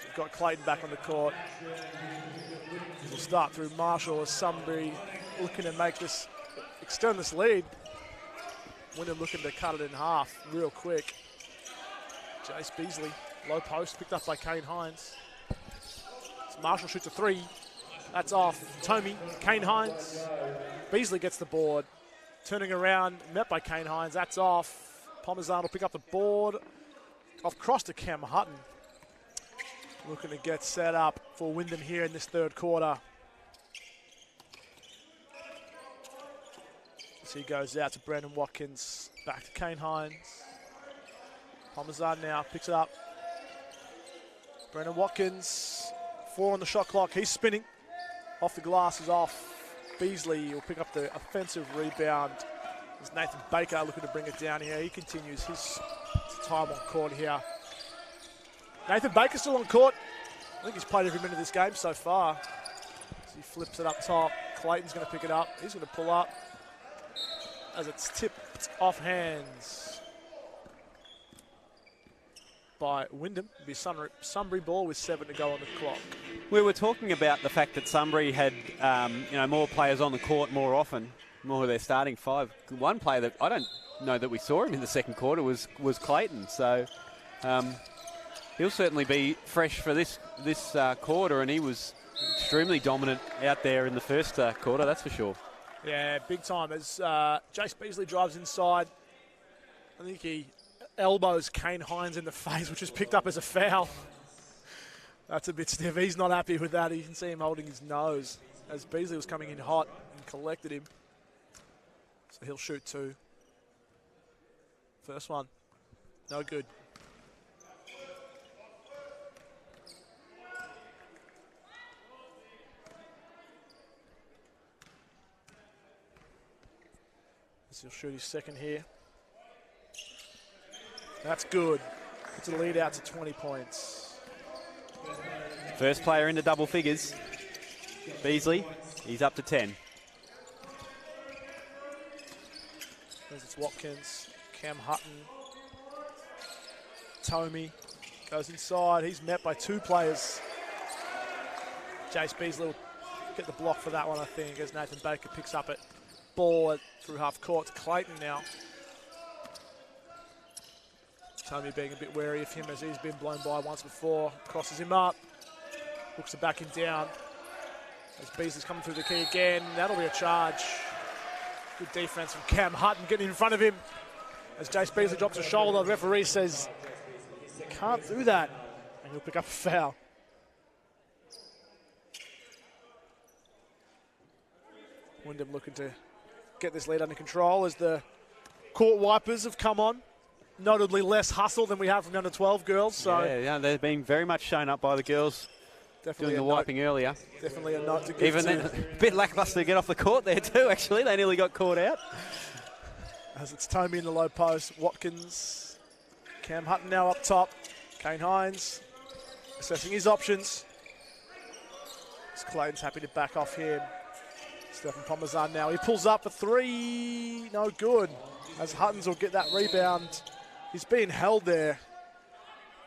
We've got Clayton back on the court. We'll start through Marshall as Sunbury looking to make this, extend this lead. Wyndham looking to cut it in half real quick. Jace Beasley, low post, picked up by Kane Hines. So Marshall shoots a three. That's off. Tomey, Kane Hines. Beasley gets the board. Turning around, met by Kane Hines. That's off. Pomazan will pick up the board. Off cross to Cam Hutton. Looking to get set up for Wyndham here in this third quarter. So he goes out to Brandon Watkins. Back to Kane Hines. Pomazan now picks it up. Brandon Watkins, 4 on the shot clock. He's spinning. Off the glass is off. Beasley will pick up the offensive rebound. There's Nathan Baker looking to bring it down here. He continues his time on court here. Nathan Baker still on court. I think he's played every minute of this game so far. As he flips it up top. Clayton's going to pick it up. He's going to pull up as it's tipped off hands by Wyndham. It'll be Sunbury ball with 7 to go on the clock. We were talking about the fact that Sunbury had more players on the court more often, more of their starting 5. One player that I don't know that we saw him in the second quarter was Clayton. So he'll certainly be fresh for this quarter, and he was extremely dominant out there in the first quarter, that's for sure. Yeah, big time. As Jace Beasley drives inside, I think he elbows Kane Hines in the face, which is picked up as a foul. That's a bit stiff. He's not happy with that. You can see him holding his nose as Beasley was coming in hot and collected him. So he'll shoot 2. First one, no good. So he'll shoot his second here. That's good. It's a lead out to 20 points. First player into double figures. Beasley, he's up to 10. It's Watkins, Cam Hutton, Tomey goes inside. He's met by 2 players. Jace Beasley will get the block for that one, I think, as Nathan Baker picks up it. Ball through half court to Clayton now. Tomey being a bit wary of him as he's been blown by once before. Crosses him up. Looks to back him down. As Beasley's coming through the key again. That'll be a charge. Good defense from Cam Hutton getting in front of him. As Jace Beasley drops a shoulder, the referee says, you can't do that. And he'll pick up a foul. Wyndham looking to get this lead under control as the court wipers have come on. Notably less hustle than we have from the under-12 girls. So yeah, they're being very much shown up by the girls. Definitely doing the wiping earlier. Definitely a note to give Even then, a bit lackluster to get off the court there too, actually. They nearly got caught out. As it's Tomey in the low post. Watkins. Cam Hutton now up top. Kane Hines assessing his options. As Clayton's happy to back off him. Stephen Pomazan now. He pulls up for 3. No good. As Huttons will get that rebound. He's being held there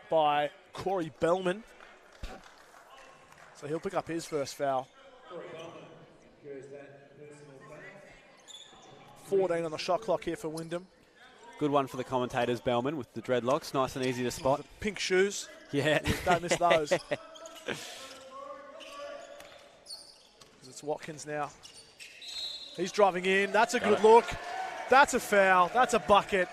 by Corey Bellman. So he'll pick up his first foul. 14 on the shot clock here for Wyndham. Good one for the commentators, Bellman, with the dreadlocks. Nice and easy to spot. The pink shoes. Yeah. Don't miss those. It's Watkins now. He's driving in. That's a good look. That's a foul. That's a bucket.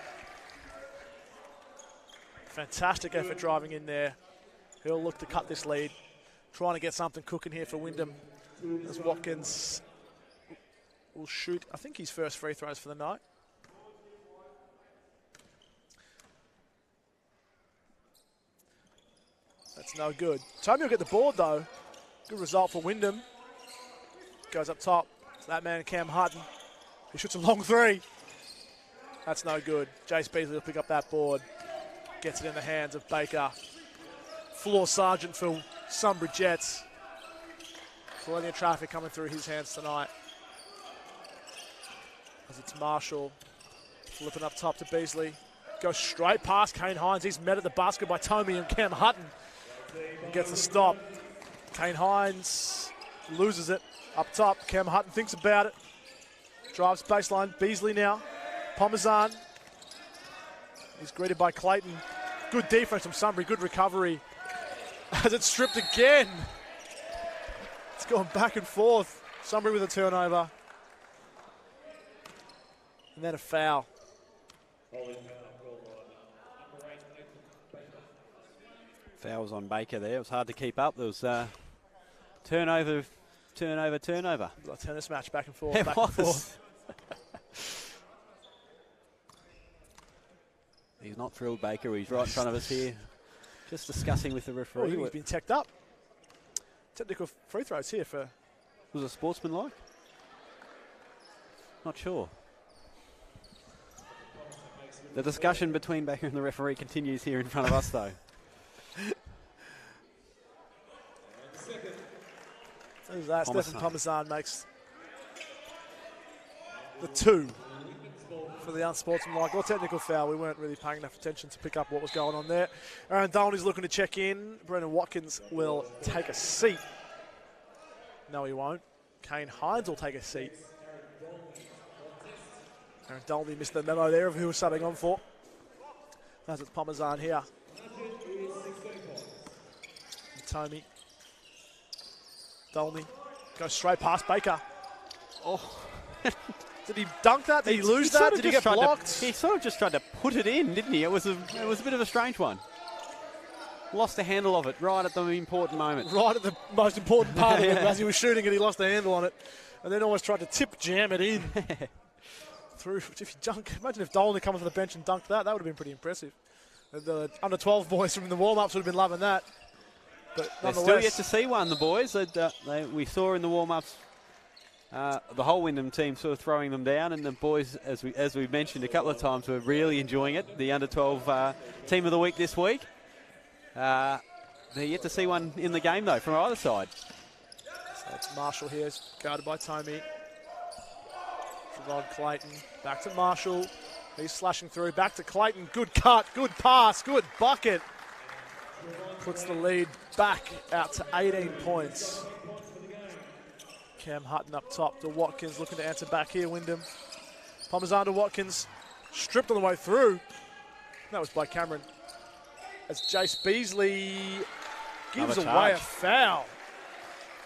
Fantastic effort driving in there. He'll look to cut this lead. Trying to get something cooking here for Wyndham. As Watkins will shoot, I think, his first free throws for the night. That's no good. Tomey will get the board, though. Good result for Wyndham. Goes up top. It's that man, Cam Hutton. He shoots a long 3. That's no good. Jace Beasley will pick up that board. Gets it in the hands of Baker. Floor sergeant for Sunbury Jets. Plenty of traffic coming through his hands tonight. As it's Marshall. Flipping up top to Beasley. Goes straight past Kane Hines. He's met at the basket by Tommy and Cam Hutton. And gets the stop. Kane Hines loses it. Up top, Cam Hutton thinks about it. Drives baseline. Beasley now. Parmesan. He's greeted by Clayton. Good defense from Sunbury. Good recovery. As it's stripped again. It's going back and forth. Sunbury with a turnover. And then a foul. Fouls on Baker there. It was hard to keep up. There was turnover. A tennis match back and forth. It back was. And forth. He's not thrilled, Baker. He's right in front of us here. Just discussing with the referee. He's been teched up. Technical free throws here for... Was it sportsmanlike? Not sure. The discussion between Baker and the referee continues here in front of us, though. Who's that? Stephen Parmesan makes the 2 for the unsportsmanlike or technical foul. We weren't really paying enough attention to pick up what was going on there. Aaron Dolney's looking to check in. Brendan Watkins will take a seat. No, he won't. Kane Hines will take a seat. Aaron Dolney missed the memo there of who was subbing on for. As it's Parmesan here. And Tommy. Dolney goes straight past Baker. Oh. Did he dunk that? Did he lose that? Did he get blocked? He sort of just tried to put it in, didn't he? It was a bit of a strange one. Lost the handle of it right at the important moment. Right at the most important part of it. As he was shooting it, he lost the handle on it. And then almost tried to jam it in. Through. If you dunk, imagine if Dolney come off the bench and dunked that. That would have been pretty impressive. The under-12 boys from the warm-ups would have been loving that. But they're still yet to see one, the boys. We saw in the warm-ups the whole Wyndham team sort of throwing them down, and the boys, as we mentioned a couple of times, were really enjoying it. The under-12 team of the week this week. They're yet to see one in the game, though, from either side. So it's Marshall here, it's guarded by Tommy. Rod Clayton, back to Marshall. He's slashing through, back to Clayton. Good cut, good pass, good bucket. Puts the lead back out to 18 points. Cam Hutton up top to Watkins, looking to answer back here, Wyndham. Parmesan to Watkins, stripped on the way through. That was by Cameron. As Jace Beasley gives away a foul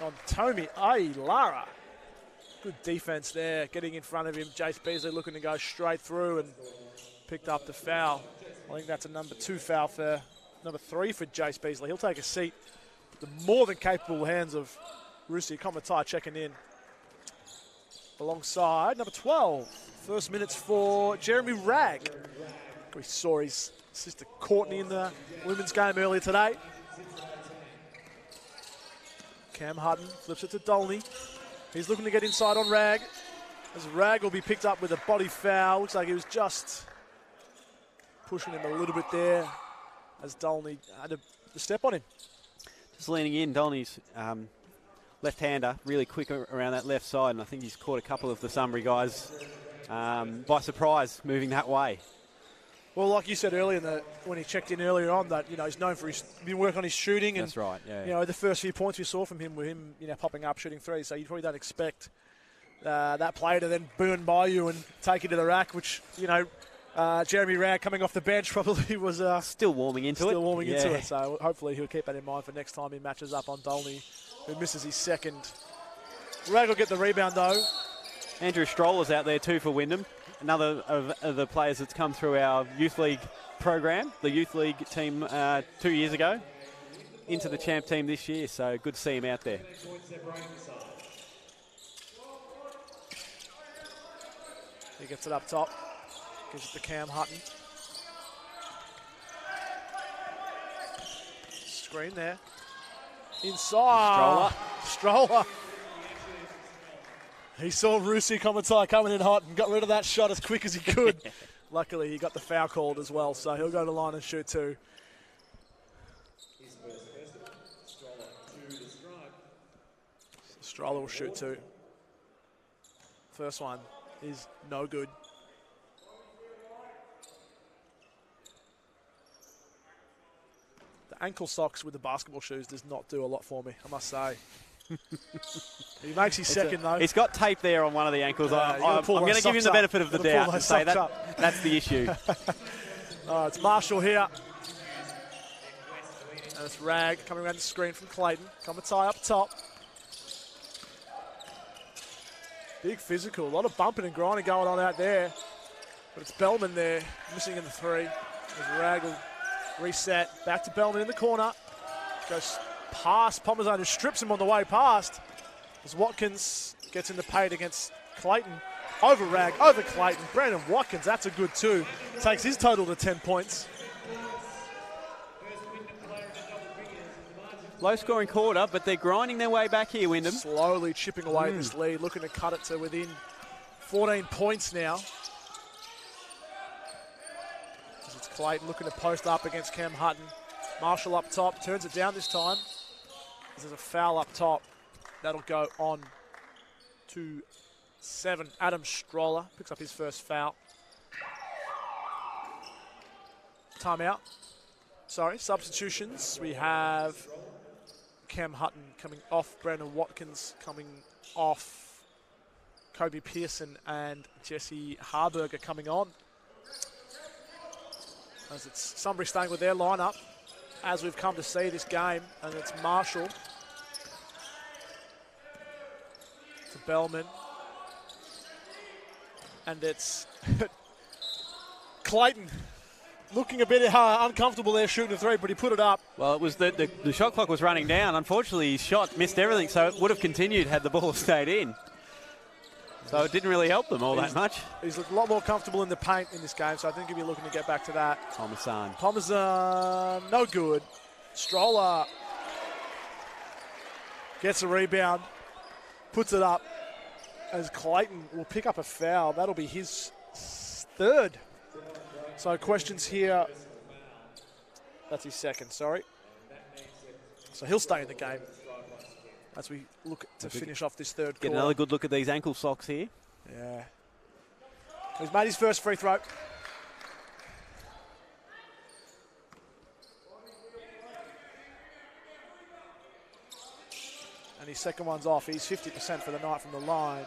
on Tommy Lara. Good defense there, getting in front of him. Jace Beasley looking to go straight through and picked up the foul. I think that's a number 2 foul for number 3 for Jace Beasley. He'll take a seat. The more than capable hands of Rusi Komatai checking in. Alongside number 12. First minutes for Jeremy Ragg. We saw his sister Courtney in the women's game earlier today. Cam Hutton flips it to Dolney. He's looking to get inside on Ragg. As Ragg will be picked up with a body foul. Looks like he was just pushing him a little bit there as Dolney had a step on him. Just leaning in, Dolney's left-hander, really quick around that left side, and I think he's caught a couple of the Sunbury guys by surprise moving that way. Well, like you said earlier, when he checked in earlier on, that he's known for been working on his shooting. And, that's right. Yeah. The first few points we saw from him were him, popping up, shooting threes. So you probably don't expect that player to then burn by you and take you to the rack, which Jeremy Ragg coming off the bench probably was still warming into it. So hopefully he'll keep that in mind for next time he matches up on Dolney, who misses his second. Ragg will get the rebound though. Andrew Stroller's out there too for Wyndham. Another of the players that's come through our youth league program, the youth league team 2 years ago, into the champ team this year. So good to see him out there. He gets it up top, gives it to Cam Hutton. Screen there. Inside. Stroller. He saw Rusi Komatai coming in hot and got rid of that shot as quick as he could. Luckily, he got the foul called as well, so he'll go to the line and shoot 2. Stroller will shoot 2. First one is no good. ankle socks with the basketball shoes does not do a lot for me, I must say. He makes his second, though. He's got tape there on one of the ankles. I'm going to give him the benefit of the Pull doubt those and say socks that's the issue. It's Marshall here. And it's Rag coming around the screen from Clayton. Komatai up top. Big physical. A lot of bumping and grinding going on out there. But it's Bellman there, missing in the three. As Rag will reset. Back to Bellman in the corner. Goes past Pomazone, who strips him on the way past. As Watkins gets in the paint against Clayton. Over Rag, over Clayton. Brandon Watkins, that's a good two. Takes his total to 10 points. Low-scoring quarter, but they're grinding their way back here, Wyndham. Slowly chipping away at this lead, looking to cut it to within 14 points now. As it's Clayton looking to post up against Cam Hutton. Marshall up top, turns it down this time. There's a foul up top. That'll go on to 7. Adam Stroller picks up his first foul. Timeout. Sorry, substitutions. We have Cam Hutton coming off, Brandon Watkins coming off, Kobe Pearson and Jesse Harburger coming on. As it's Sunbury staying with their lineup, as we've come to see this game, and it's Marshall to Bellman, and it's Clayton. Looking a bit uncomfortable there shooting a three, but he put it up. Well, it was the shot clock was running down. Unfortunately, his shot missed everything, so it would have continued had the ball stayed in. So it didn't really help them all that much. He's a lot more comfortable in the paint in this game, so I think he'll be looking to get back to that. Pomazone, no good. Stroller gets a rebound, puts it up, as Clayton will pick up a foul. That'll be his third. So questions here. That's his second, sorry. So he'll stay in the game as we look to finish off this third quarter. Get another good look at these ankle socks here. Yeah. He's made his first free throw. And his second one's off. He's 50% for the night from the line.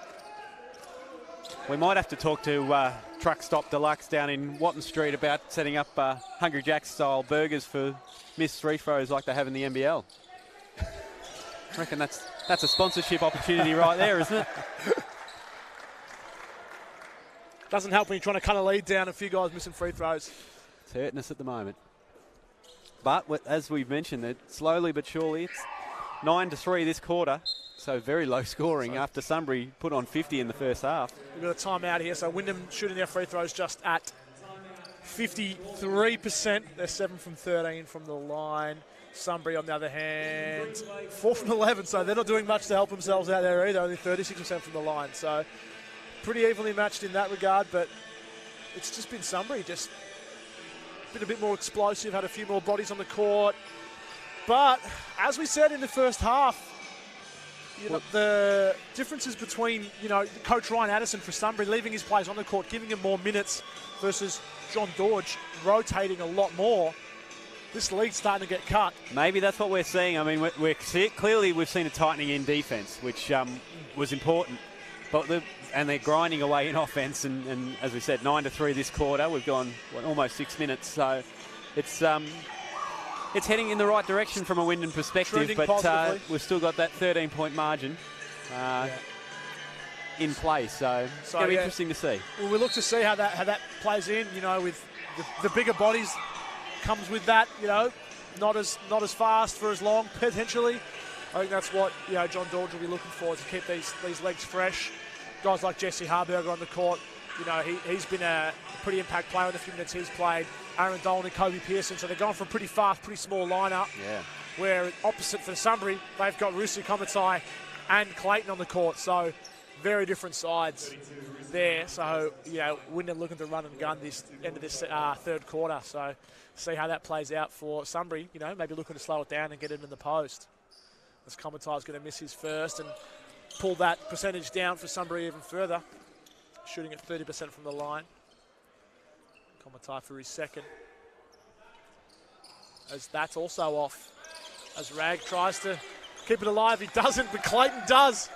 We might have to talk to Truck Stop Deluxe down in Watton Street about setting up Hungry Jack's style burgers for missed free throws like they have in the NBL. I reckon that's a sponsorship opportunity right there, isn't it? Doesn't help when you're trying to cut a lead down, a few guys missing free throws. It's hurting us at the moment. But as we've mentioned, that slowly but surely, it's 9-3 this quarter. So very low scoring after Sunbury put on 50 in the first half. We've got a timeout here. So Wyndham shooting their free throws just at 53%. They're 7 from 13 from the line. Sunbury, on the other hand, 4 from 11. So they're not doing much to help themselves out there either. Only 36% from the line. So pretty evenly matched in that regard. But it's just been Sunbury just been a bit more explosive, had a few more bodies on the court. But as we said in the first half, you know, the differences between, Coach Ryan Addison for Sunbury leaving his players on the court, giving him more minutes versus John Dorge rotating a lot more. This league's starting to get cut. Maybe that's what we're seeing. I mean, clearly we've seen a tightening in defence, which was important. But they're grinding away in offence, and as we said, 9-3 this quarter. We've gone almost 6 minutes, so it's heading in the right direction from a Wyndham perspective, but we've still got that 13-point margin in place. So it's going to be interesting to see. Well, we look to see how that plays in. With the bigger bodies comes with that. Not as fast for as long potentially. I think that's what John Dorge will be looking for, to keep these legs fresh. Guys like Jesse Harburger on the court. He's been a pretty impact player in the few minutes he's played. Aaron Dolan and Kobe Pearson, so they're going for a pretty fast, pretty small lineup. Yeah. Where opposite for Sunbury, they've got Rusu Komatai and Clayton on the court, so very different sides there. So, Wyndham looking to run and gun this end of this third quarter. So, see how that plays out for Sunbury. Maybe looking to slow it down and get him in the post. As Komatai's going to miss his first and pull that percentage down for Sunbury even further. Shooting at 30% from the line. Komatai for his second. as that's also off. As Rag tries to keep it alive, he doesn't, but Clayton does.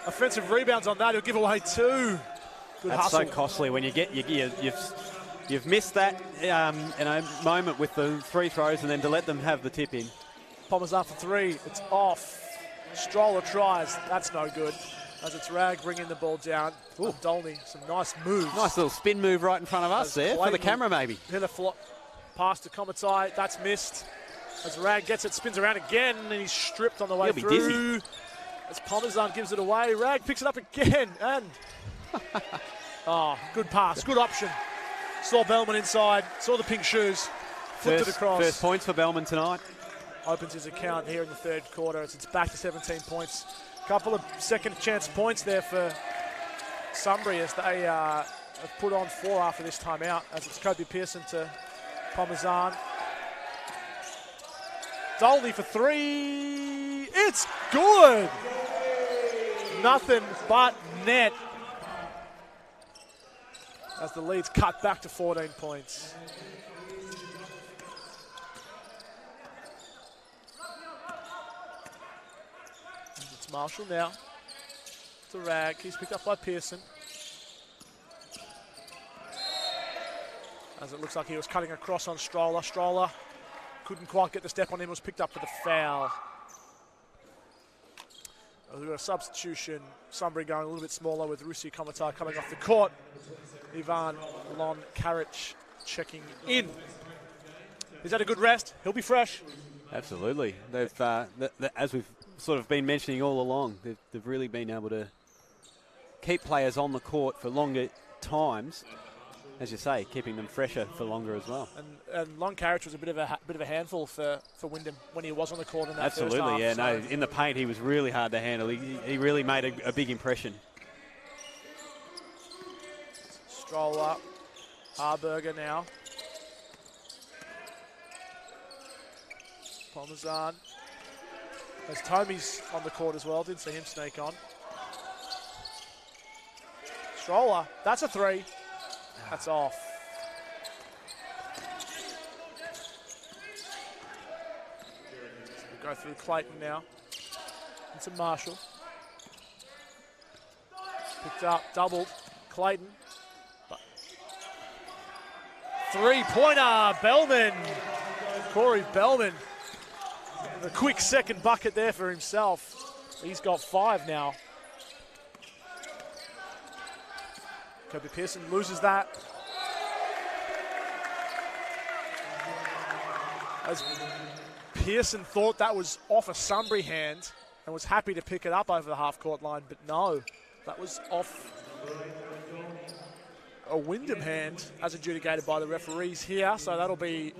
Offensive rebounds on that, he'll give away 2. Good That's hustle. so costly when you get you've missed that moment with the free throws, and then to let them have the tip in. Parmesan for 3, it's off. Stroller tries, that's no good. As it's Rag bringing the ball down. Ooh. Dolney, some nice moves. Nice little spin move right in front of us there for the camera maybe. Hit a flop pass to Komatai, that's missed. As Rag gets it, spins around again, and he's stripped on the way through. He'll be dizzy. As Parmesan gives it away, Rag picks it up again, and good pass, good option. Saw Bellman inside, saw the pink shoes, flipped it across. First points for Bellman tonight. Opens his account here in the third quarter as it's back to 17 points. Couple of second chance points there for Sunbury as they have put on 4 after this timeout, as it's Kobe Pearson to Parmesan. Dolney for 3. It's good. Nothing but net. As the lead's cut back to 14 points. It's Marshall now. To Rag. He's picked up by Pearson. As it looks like he was cutting across on Stroller. Stroller couldn't quite get the step on him. Was picked up for the foul. We've got a substitution. Sunbury going a little bit smaller with Rusi Komatai coming off the court. Ivan Lon Karic checking in. He's had a good rest. He'll be fresh. Absolutely. They've, as we've sort of been mentioning all along, they've really been able to keep players on the court for longer times. As you say, keeping them fresher for longer as well. And Lon Karic was a bit of a handful for Wyndham when he was on the court in that first half. Absolutely, yeah. No, in the paint he was really hard to handle. He really made a big impression. Stroller, Harburger now. Parmesan. As Tomy's on the court as well, didn't see him sneak on. Stroller, that's a 3. That's off. So we go through Clayton now. Into Marshall. Picked up, doubled. Clayton. 3-pointer, Bellman. Corey Bellman. A quick second bucket there for himself. He's got 5 now. Kobe Pearson loses that. As Pearson thought that was off a Sunbury hand and was happy to pick it up over the half-court line, but no, that was off a Wyndham hand as adjudicated by the referees here, so that'll be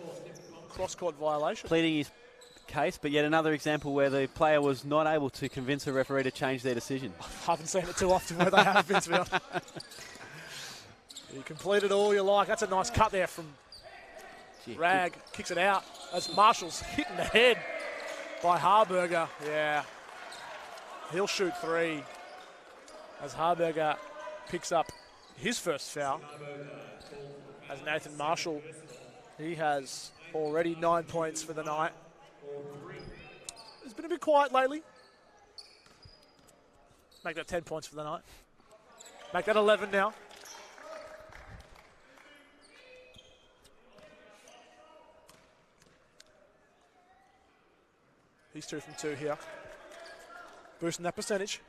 cross-court violation. Pleading his case, but yet another example where the player was not able to convince a referee to change their decision. I haven't seen it too often where they have been, to be honest. You complete it all you like. That's a nice cut there from Rag. Kicks it out as Marshall's hit in the head by Harburger. Yeah. He'll shoot 3 as Harburger picks up his first foul. As Nathan Marshall, he has already 9 points for the night. He's been a bit quiet lately. Make that 10 points for the night. Make that 11 now. He's 2 from 2 here. Boosting that percentage.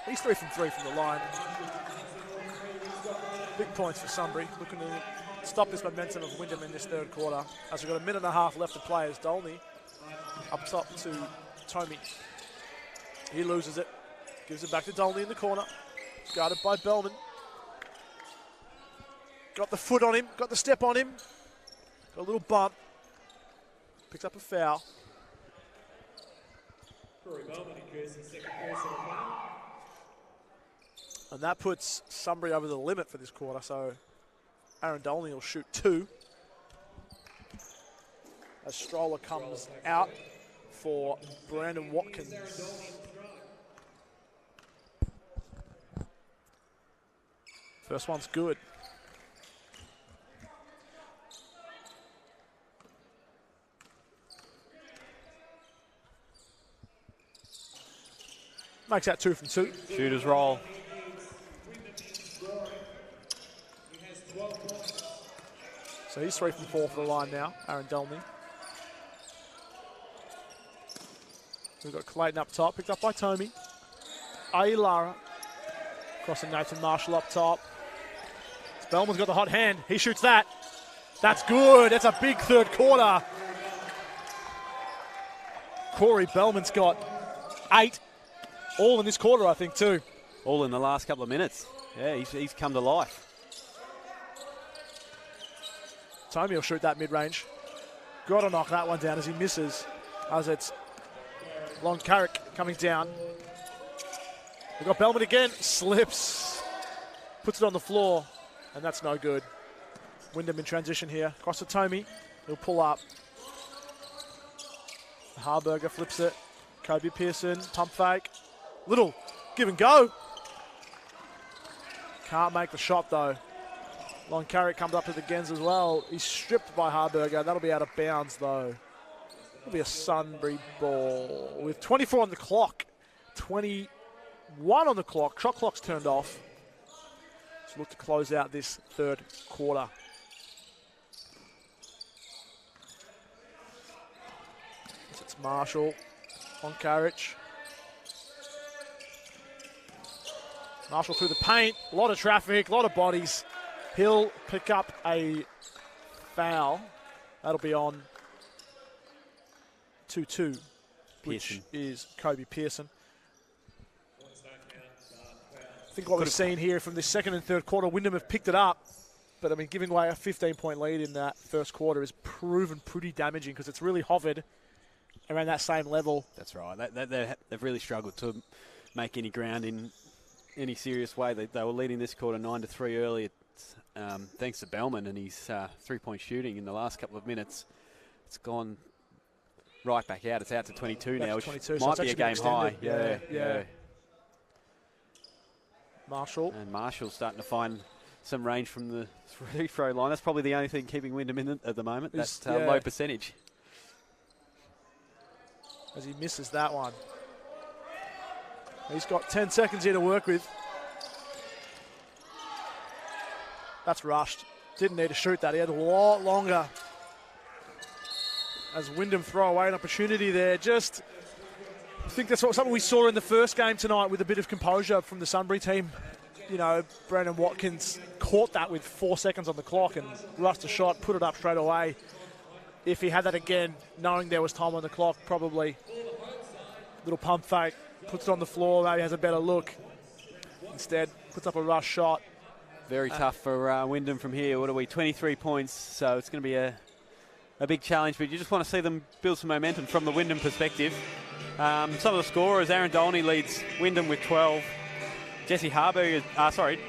He's 3 from 3 from the line. Big points for Sunbury. Looking to stop this momentum of Wyndham in this third quarter. As we've got a minute and a half left to play as Dolney up top to Tommy. He loses it. Gives it back to Dolney in the corner. Guarded by Bellman. Got the foot on him. Got the step on him. Got a little bump. Picks up a foul. And that puts Sunbury over the limit for this quarter, so Aaron Dolney will shoot 2. As Stroller comes out for Brandon Watkins. First one's good. Makes that 2 from 2. Shooters roll. So he's 3 from 4 for the line now, Aaron Delney. We've got Clayton up top, picked up by Tommy. Lara crossing Nathan Marshall up top. Spellman's got the hot hand. He shoots that. That's good. That's a big third quarter. Corey Bellman's got 8. All in this quarter, I think, too. All in the last couple of minutes. Yeah, he's come to life. Tommy will shoot that mid-range. Got to knock that one down as he misses. As it's Long Carrick coming down. We've got Bellman again. Slips. Puts it on the floor. And that's no good. Wyndham in transition here. Across to Tommy. He'll pull up. Harburger flips it. Kobe Pearson. Pump fake. Little give and go. Can't make the shot though. Long Carrick comes up to the Gens as well. He's stripped by Harburger. That'll be out of bounds though. It'll be a Sunbury ball with 24 on the clock. 21 on the clock. Shot clock's turned off. So look to close out this third quarter. It's Marshall on Carriage. Marshall through the paint. A lot of traffic, a lot of bodies. He'll pick up a foul. That'll be on 2-2, which is Kobe Pearson. I think what we've seen here from the second and third quarter, Wyndham have picked it up, but I mean, giving away a 15-point lead in that first quarter is proven pretty damaging because it's really hovered around that same level. That's right. They've really struggled to make any ground in any serious way. They were leading this quarter 9-3 early, thanks to Bellman and his three-point shooting in the last couple of minutes. It's gone right back out. It's out to 22 now, which 22, might be a game high. Yeah. Marshall. And Marshall's starting to find some range from the free throw line. That's probably the only thing keeping Wyndham in at the moment, that low percentage. As he misses that one. He's got 10 seconds here to work with. That's rushed. Didn't need to shoot that. He had a lot longer. As Wyndham throw away an opportunity there. I think that's something we saw in the first game tonight with a bit of composure from the Sunbury team. You know, Brandon Watkins caught that with 4 seconds on the clock and rushed a shot, put it up straight away. If he had that again, knowing there was time on the clock, probably little pump fake, puts it on the floor, maybe has a better look. Instead, puts up a rush shot. Very tough for Wyndham from here. What are we, 23 points, so it's going to be a big challenge, but you just want to see them build some momentum from the Wyndham perspective. Some of the scorers, Aaron Dolney leads Wyndham with 12.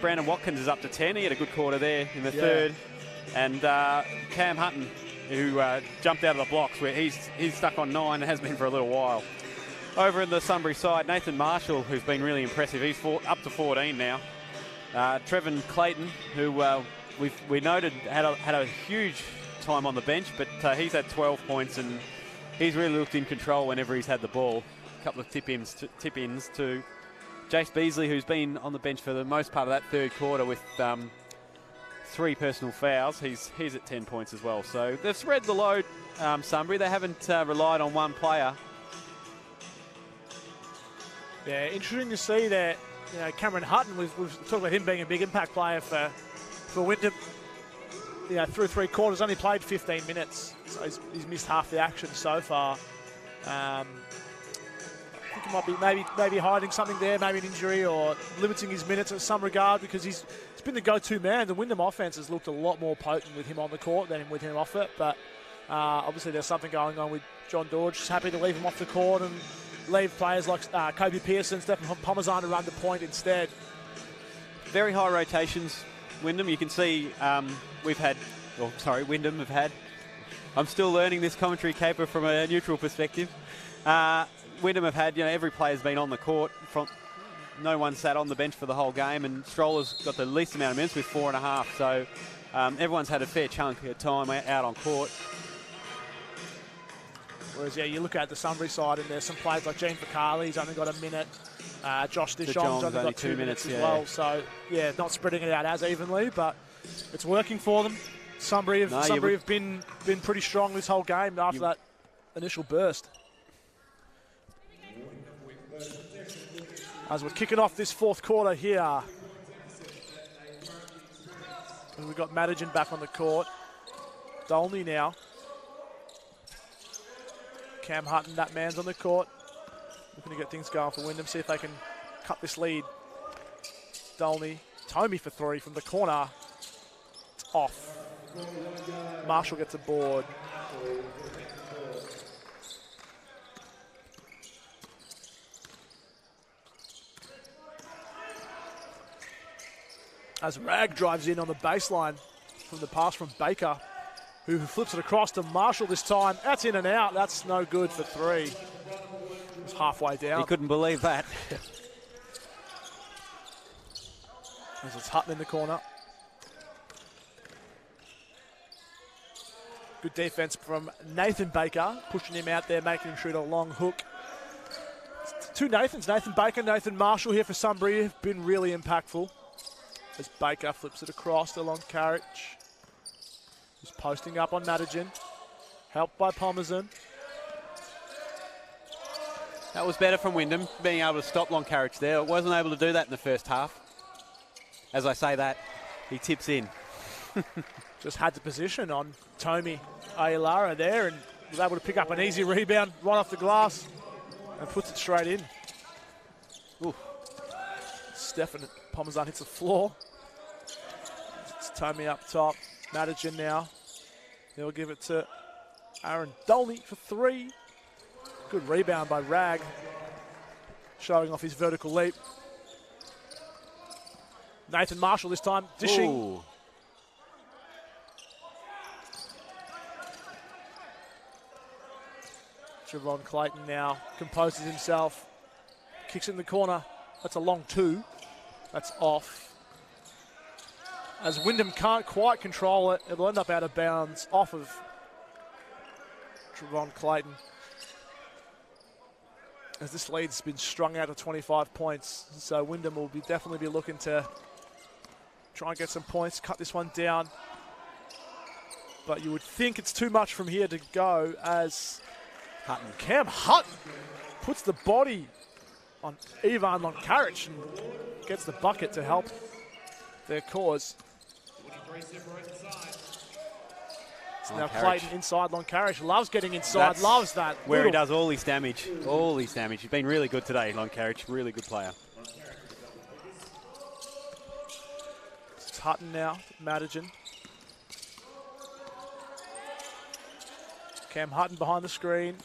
Brandon Watkins is up to 10. He had a good quarter there in the third. And Cam Hutton, who jumped out of the blocks, where he's stuck on 9 and has been for a little while. Over in the Sunbury side, Nathan Marshall, who's been really impressive. He's up to 14 now. Trevin Clayton, who we noted had a huge time on the bench, but he's had 12 points and he's really looked in control whenever he's had the ball. A couple of tip-ins to Jace Beasley, who's been on the bench for the most part of that third quarter with 3 personal fouls. He's at 10 points as well. So they've spread the load, Sunbury. They haven't relied on one player. Yeah, interesting to see that. You know, Cameron Hutton, we've talked about him being a big impact player for Wyndham. You know, through 3 quarters, only played 15 minutes, so he's missed half the action so far. I think he might be maybe hiding something there, maybe an injury or limiting his minutes in some regard, because he's been the go-to man. The Wyndham offense has looked a lot more potent with him on the court than with him off it, but obviously there's something going on with John Dorge. Just happy to leave him off the court and leave players like Kobe Pearson, Stephen Pomazan to run the point instead. Very high rotations. Wyndham, you can see Wyndham have had. I'm still learning this commentary caper from a neutral perspective. Wyndham have had, every player's been on the court. No one sat on the bench for the whole game, and Stroller's got the least amount of minutes with 4.5. So everyone's had a fair chunk of time out on court. Whereas, yeah, you look at the Sunbury side and there's some players like Gene Vicali, he's only got a minute. Josh Dishong's only got 2 minutes as well. So, yeah, not spreading it out as evenly, but it's working for them. Sunbury have been pretty strong this whole game after that initial burst. As we're kicking off this fourth quarter here. And we've got Madigan back on the court. Dolney now. Cam Hutton, that man's on the court. Looking to get things going for Wyndham, see if they can cut this lead. Dolney, Tomey for three from the corner. It's off. Marshall gets a board. As Rag drives in on the baseline from the pass from Baker, who flips it across to Marshall this time. That's in and out. That's no good for three. It's halfway down. He couldn't believe that. As it's Hutton in the corner. Good defense from Nathan Baker, pushing him out there, making him shoot a long hook. Two Nathans, Nathan Baker, Nathan Marshall here for Sunbury, have been really impactful. As Baker flips it across to Loncarich. He's posting up on Madigan. Helped by Palmerston. That was better from Wyndham, being able to stop Loncarich there. It wasn't able to do that in the first half. As I say that, he tips in. Just had the position on Tomey Ayala there and was able to pick up an easy rebound right off the glass and puts it straight in. Ooh. Stefan Palmerston hits the floor. It's Tomey up top. Madigan now. He'll give it to Aaron Dolney for three. Good rebound by Rag. Showing off his vertical leap. Nathan Marshall this time dishing. Ooh. Javon Clayton now composes himself. Kicks in the corner. That's a long two. That's off. As Wyndham can't quite control it, it'll end up out of bounds off of Javon Clayton. As this lead's been strung out to 25 points. So Wyndham will definitely be looking to try and get some points, cut this one down. But you would think it's too much from here to go as Hutton. Cam Hutton puts the body on Ivan Loncarich and gets the bucket to help their cause. It's now Clayton inside. Loncarich loves getting inside, loves that. Where he does all his damage. All his damage. He's been really good today, Loncarich. Really good player. It's Hutton now, Madigan. Cam Hutton behind the screen.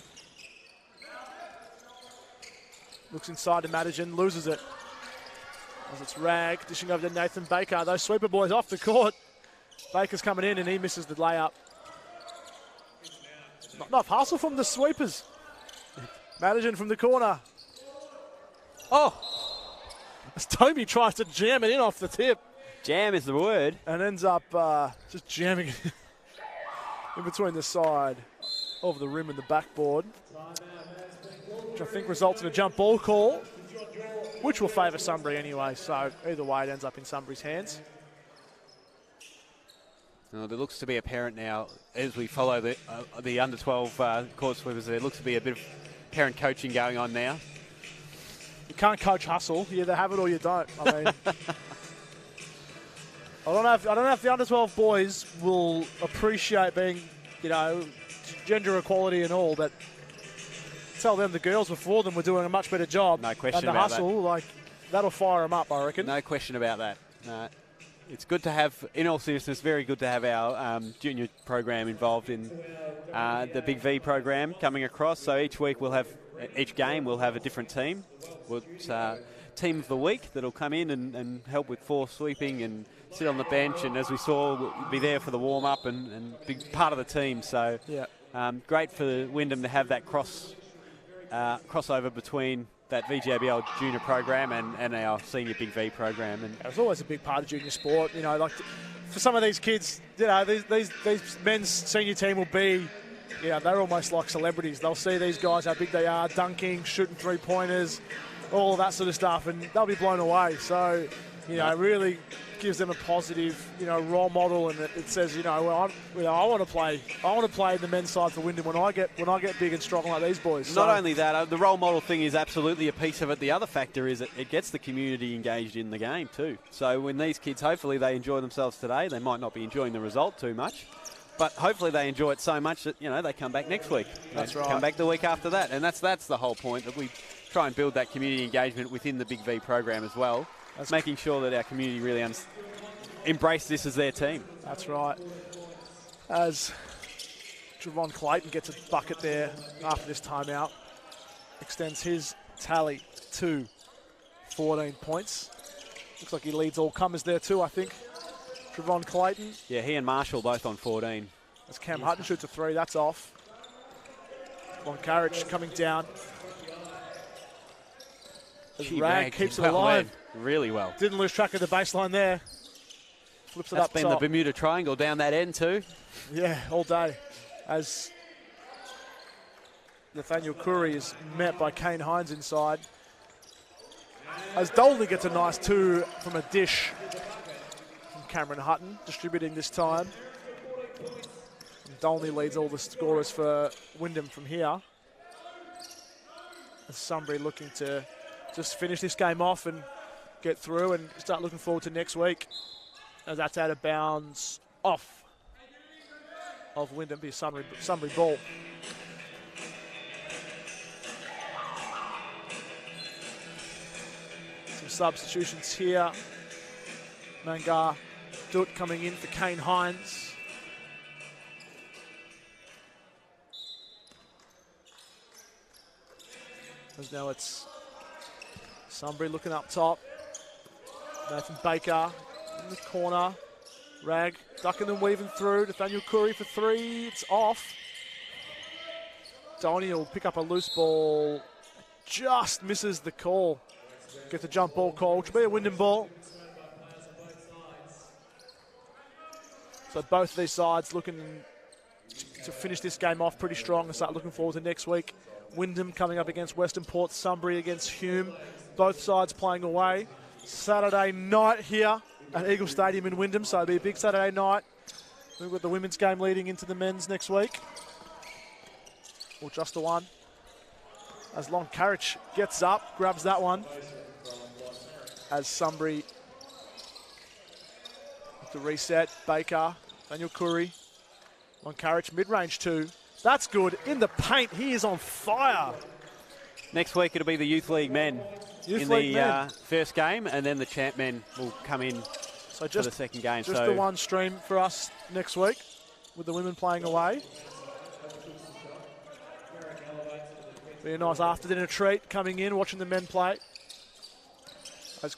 Looks inside to Madigan, loses it. As it's Rag, dishing over to Nathan Baker. Those sweeper boys off the court. Baker's coming in and he misses the layup. Not enough hustle from the sweepers. Madigan from the corner. Oh! As Tomey tries to jam it in off the tip. Jam is the word. And ends up just jamming it in between the side of the rim and the backboard. Which I think results in a jump ball call, which will favour Sunbury anyway. So either way, it ends up in Sunbury's hands. Well, there looks to be apparent now as we follow the under-12 court sweepers. There looks to be a bit of parent coaching going on now. You can't coach hustle. You either have it or you don't. I mean, I don't know if the under-12 boys will appreciate being, gender equality and all, but tell them the girls before them were doing a much better job. No question about about that. And the hustle, that'll fire them up, I reckon. No question about that. No. It's good to have, in all seriousness, very good to have our junior program involved in the Big V program coming across. So each week each game we'll have a different team. It's team of the week that'll come in and help with force sweeping and sit on the bench. And as we saw, we'll be there for the warm-up and be part of the team. So great for Wyndham to have that crossover between that VGABL junior program and our senior Big V program. And it's always a big part of junior sport, for some of these kids, these men's senior team will be Yeah, they're almost like celebrities. They'll see these guys, how big they are, dunking, shooting three-pointers, all that sort of stuff, and they'll be blown away. So, it really gives them a positive, role model, and it says, I want to play. I want to play in the men's side for Wyndham when I get big and strong like these boys. Not only that, the role model thing is absolutely a piece of it. The other factor is it gets the community engaged in the game too. So when these kids, hopefully they enjoy themselves today, they might not be enjoying the result too much, but hopefully they enjoy it so much that they come back next week. That's right. Come back the week after that, and that's the whole point, that we try and build that community engagement within the Big V program as well. That's making sure that our community really embrace this as their team. That's right. As Javon Clayton gets a bucket there after this timeout, extends his tally to 14 points. Looks like he leads all comers there too, I think. Javon Clayton. Yeah, he and Marshall both on 14. As Cam Hutton shoots a three, that's off. Von Carriage coming down. As Rag keeps it alive. Really well. Didn't lose track of the baseline there. Flips it up top. That's been the Bermuda Triangle down that end too. Yeah, all day. As Nathaniel Curry is met by Kane Hines inside. As Dolney gets a nice two from a dish from Cameron Hutton, distributing this time. And Dolney leads all the scorers for Wyndham from here. As Sunbury looking to just finish this game off and get through and start looking forward to next week. As that's out of bounds off of Wyndham, be a Sunbury ball. Some substitutions here. Mangar Dutt coming in for Kane Hines. As now it's Sunbury looking up top. Nathan Baker in the corner. Rag ducking and weaving through. Nathaniel Curry for three. It's off. Donnie will pick up a loose ball. Just misses the call. Get the jump ball call, which will be a Wyndham ball. So both of these sides looking to finish this game off pretty strong and start looking forward to next week. Wyndham coming up against Western Port, Sunbury against Hume. Both sides playing away. Saturday night here at Eagle Stadium in Wyndham, so it'll be a big Saturday night. We've got the women's game leading into the men's next week. Or just the one. As Long Carriage gets up, grabs that one. As Sunbury to reset, Baker, Daniel Curry. Long Carriage, mid-range two. That's good. In the paint, he is on fire. Next week it'll be the Youth League men in the first game, and then the champ men will come in for the second game. Just the one stream for us next week with the women playing away. Be a nice after-dinner treat coming in, watching the men play. As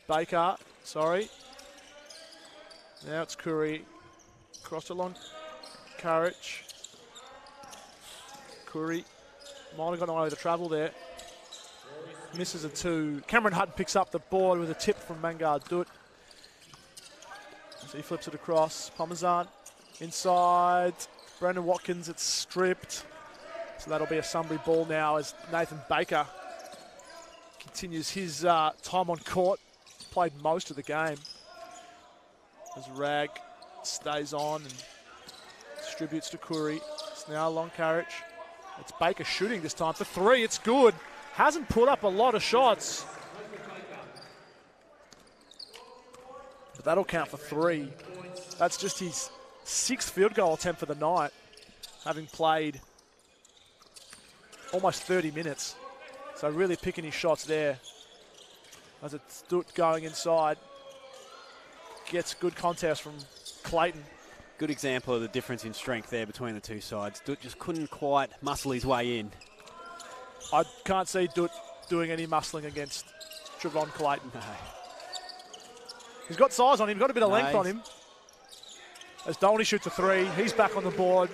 Baker, sorry. Now it's Curry. Cross to Long Carriage. Curry. Might have gone over the travel there. Misses a two. Cameron Hutton picks up the board with a tip from Mangar Dutt. So he flips it across. Parmesan inside. Brandon Watkins, it's stripped. So that'll be a Sunbury ball now as Nathan Baker continues his time on court. Played most of the game. As Rag stays on and distributes to Curry. It's now Long Carriage. It's Baker shooting this time for three. It's good. Hasn't put up a lot of shots. But that'll count for three. That's just his sixth field goal attempt for the night, having played almost 30 minutes. So really picking his shots there. As it's Dutt going inside. Gets good contest from Clayton. Good example of the difference in strength there between the two sides. Dutt just couldn't quite muscle his way in. I can't see Dutt doing any muscling against Trevon Clayton. No. He's got size on him, got a bit of length on him. As Dolney shoots a three, he's back on the board.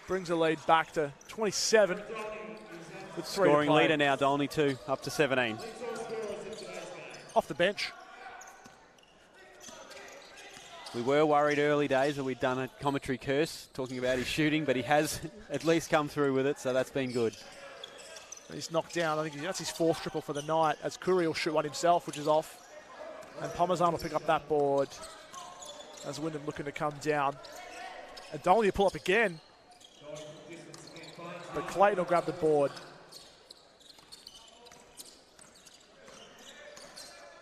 Brings the lead back to 27. With three scoring leader now, Dolney too, up to 17. Off the bench. We were worried early days that we'd done a commentary curse talking about his shooting, but he has at least come through with it, so that's been good. He's knocked down. I think that's his 4th triple for the night, as Curry will shoot one himself, which is off. And Parmesan will pick up that board as Wyndham looking to come down. And Dolny will pull up again. But Clayton will grab the board.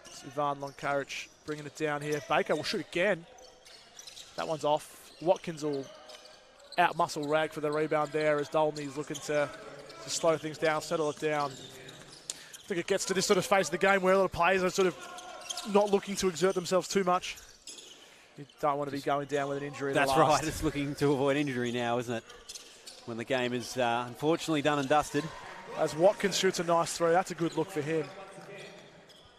It's Ivan Lonkarich bringing it down here. Baker will shoot again. That one's off. Watkins will out-muscle Rag for the rebound there as Dolny's looking to slow things down, settle it down. I think it gets to this sort of phase of the game where a lot of players are sort of not looking to exert themselves too much. You don't want to be going down with an injury. That's right. It's looking to avoid injury now, isn't it? When the game is unfortunately done and dusted. As Watkins shoots a nice throw, that's a good look for him.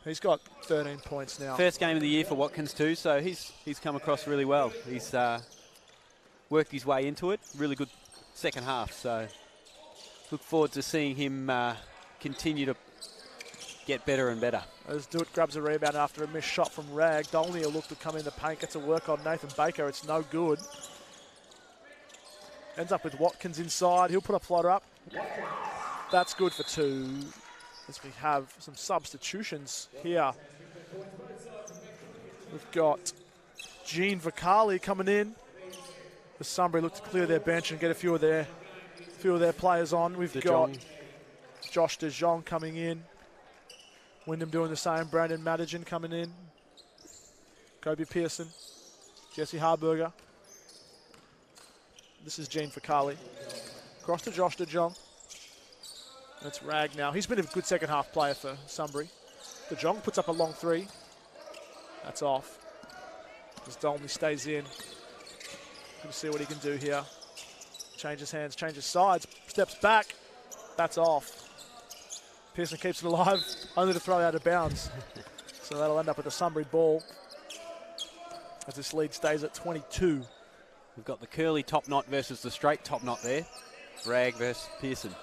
He's got 13 points now. First game of the year for Watkins too, so he's come across really well. He's worked his way into it. Really good second half, so look forward to seeing him continue to get better and better. As Dewitt grabs a rebound after a missed shot from Rag. Dolny will look to come in the paint, gets a work on Nathan Baker. It's no good. Ends up with Watkins inside. He'll put a floater up. That's good for 2. As we have some substitutions here. We've got Gene Vicali coming in. The Sunbury look to clear their bench and get a few of their players on. We've got Josh De Jong coming in. Wyndham doing the same. Brandon Madigan coming in. Kobe Pearson. Jesse Harburger. This is Gene Vicali. Across to Josh De Jong. That's Rag now. He's been a good second half player for Sunbury. De Jong puts up a long 3. That's off. As Dolny stays in. Going to see what he can do here. Changes hands, changes sides, steps back. That's off. Pearson keeps it alive, only to throw out of bounds. So that'll end up with a Sunbury ball as this lead stays at 22. We've got the curly top knot versus the straight top knot there. Rag versus Pearson.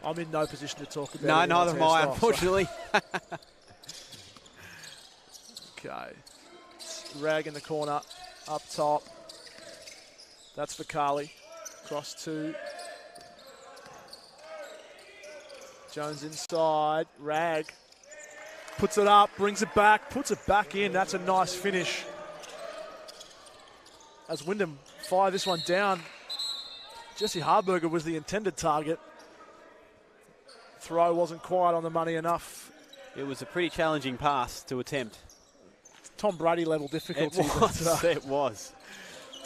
I'm in no position to talk about No, neither am I, unfortunately. Okay. Rag in the corner, up top. That's Vicali. Cross to Jones inside. Rag puts it up, brings it back, puts it back in. That's a nice finish. As Wyndham fire this one down. Jesse Harburger was the intended target. Throw wasn't quite on the money enough. It was a pretty challenging pass to attempt. Tom Brady level difficulty. It was.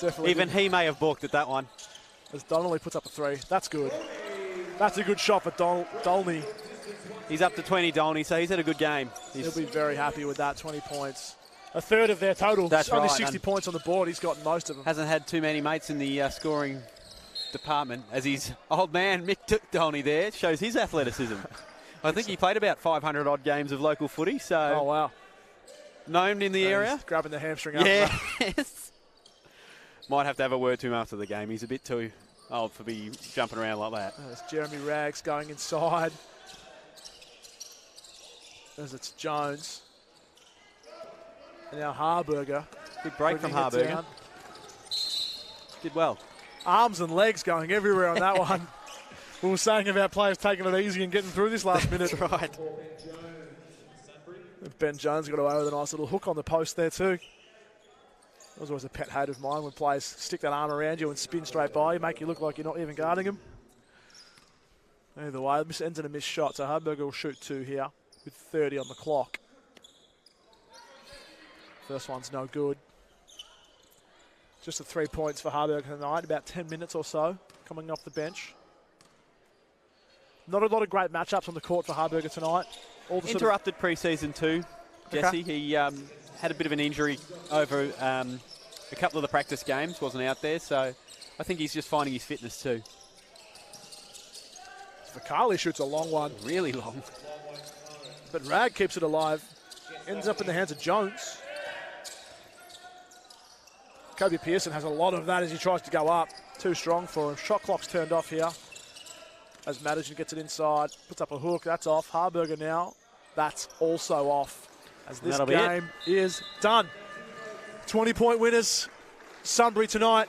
Definitely. Even he may have balked at that one. As Donnelly puts up a 3. That's good. That's a good shot for Dolny. He's up to 20, Dolny, so he's had a good game. He'll be very happy with that, 20 points. A third of their total. That's only right. 60 points on the board. He's got most of them. Hasn't had too many mates in the scoring department, as his old man Mick Dolny there shows his athleticism. I think he played about 500 odd games of local footy, so oh wow, known in the area. He's grabbing the hamstring. Yes. Might have to have a word to him after the game. He's a bit too old for be jumping around like that. There's Jeremy Rags going inside. As it's Jones. And now Harburger. Big break from Harburger. Did well. Arms and legs going everywhere on that one. We were saying about players taking it easy and getting through this last minute. That's right. Ben Jones got away with a nice little hook on the post there too. That was always a pet hate of mine when players stick that arm around you and spin straight by you, make you look like you're not even guarding them. Either way, this ends in a missed shot, so Harburger will shoot 2 here with 30 on the clock. First one's no good. Just the 3 points for Harburger tonight, about 10 minutes or so coming off the bench. Not a lot of great matchups on the court for Harburger tonight. All the interrupted pre-season too, Jesse. Okay. He had a bit of an injury over a couple of the practice games, wasn't out there, so I think he's just finding his fitness too. Vicali shoots a long one. Really long. But Rag keeps it alive. Ends up in the hands of Jones. Kobe Pearson has a lot of that as he tries to go up. Too strong for him. Shot clock's turned off here. As Madigan gets it inside, puts up a hook. That's off. Harburger now. That's also off. As this game is done. 20-point winners. Sunbury tonight,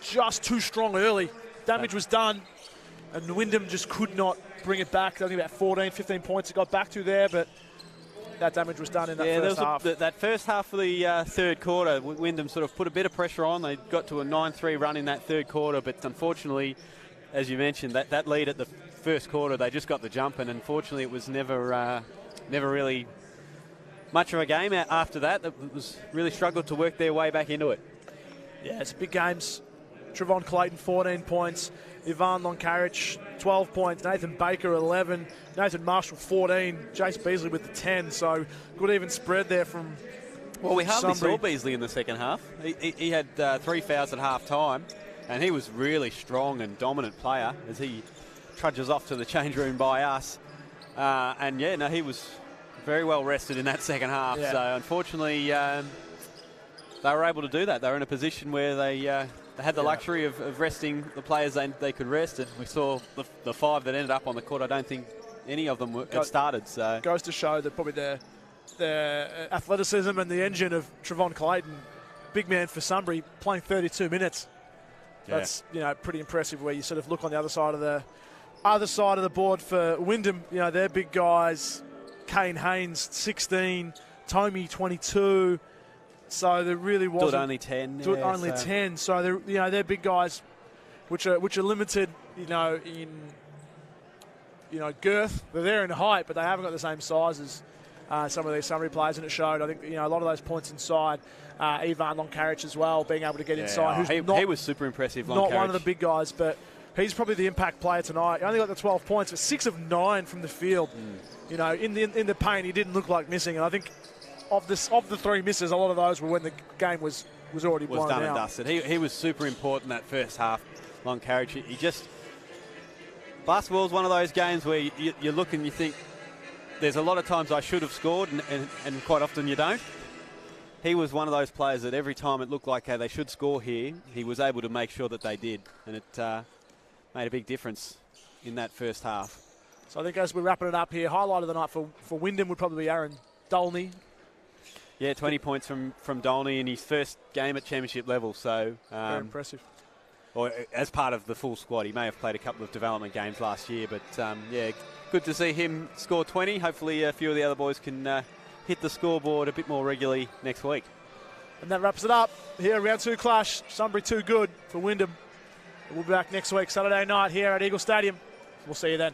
just too strong early. Damage was done, and Wyndham just could not bring it back. Only about 14, 15 points it got back to there, but that damage was done in that first half. That first half of the third quarter, Wyndham sort of put a bit of pressure on. They got to a 9-3 run in that third quarter, but unfortunately, as you mentioned, that lead at the first quarter, they just got the jump, and unfortunately it was never really much of a game after that. It was really struggled to work their way back into it. Yeah, it's big games. Trevon Clayton, 14 points. Ivan Lonkarich, 12 points. Nathan Baker, 11. Nathan Marshall, 14. Jace Beasley with the 10. So good even spread there from Well, we hardly Sunbury. saw Beasley in the second half. He had 3 fouls at half-time, and he was really strong and dominant player as he trudges off to the change room by us. He was very well rested in that second half. Yeah. So, unfortunately, they were able to do that. They were in a position where they had the luxury of resting the players they could rest. And we saw the 5 that ended up on the court. I don't think any of them had started. So goes to show that probably the athleticism and the engine of Trevon Clayton, big man for Sunbury, playing 32 minutes. That's pretty impressive. Where you sort of look on the other side of the board for Wyndham, their big guys, Kane Haynes 16, Tomey 22. So there really wasn't. Did only 10. Only 10. So they're big guys, which are limited, in girth. They're there in height, but they haven't got the same size as some of these Sunbury players, and it showed. I think a lot of those points inside. Ivan Lonkarich as well, being able to get inside. He was super impressive. Not one of the big guys, but he's probably the impact player tonight. He only got the 12 points, but 6 of 9 from the field. In the paint, he didn't look like missing, and I think. Of the 3 misses, a lot of those were when the game was already blown done out. and dusted. He was super important that first half. Lonkarich, basketball is one of those games where you look and you think there's a lot of times I should have scored, and quite often you don't. He was one of those players that every time it looked like they should score here, he was able to make sure that they did, and it made a big difference in that first half. So I think as we're wrapping it up here, highlight of the night for Wyndham would probably be Aaron Dolney. Yeah, 20 points from Dolney in his first game at championship level. So very impressive. Or as part of the full squad. He may have played a couple of development games last year, but good to see him score 20. Hopefully a few of the other boys can hit the scoreboard a bit more regularly next week. And that wraps it up here, round 2 clash. Sunbury too good for Wyndham. We'll be back next week, Saturday night here at Eagle Stadium. We'll see you then.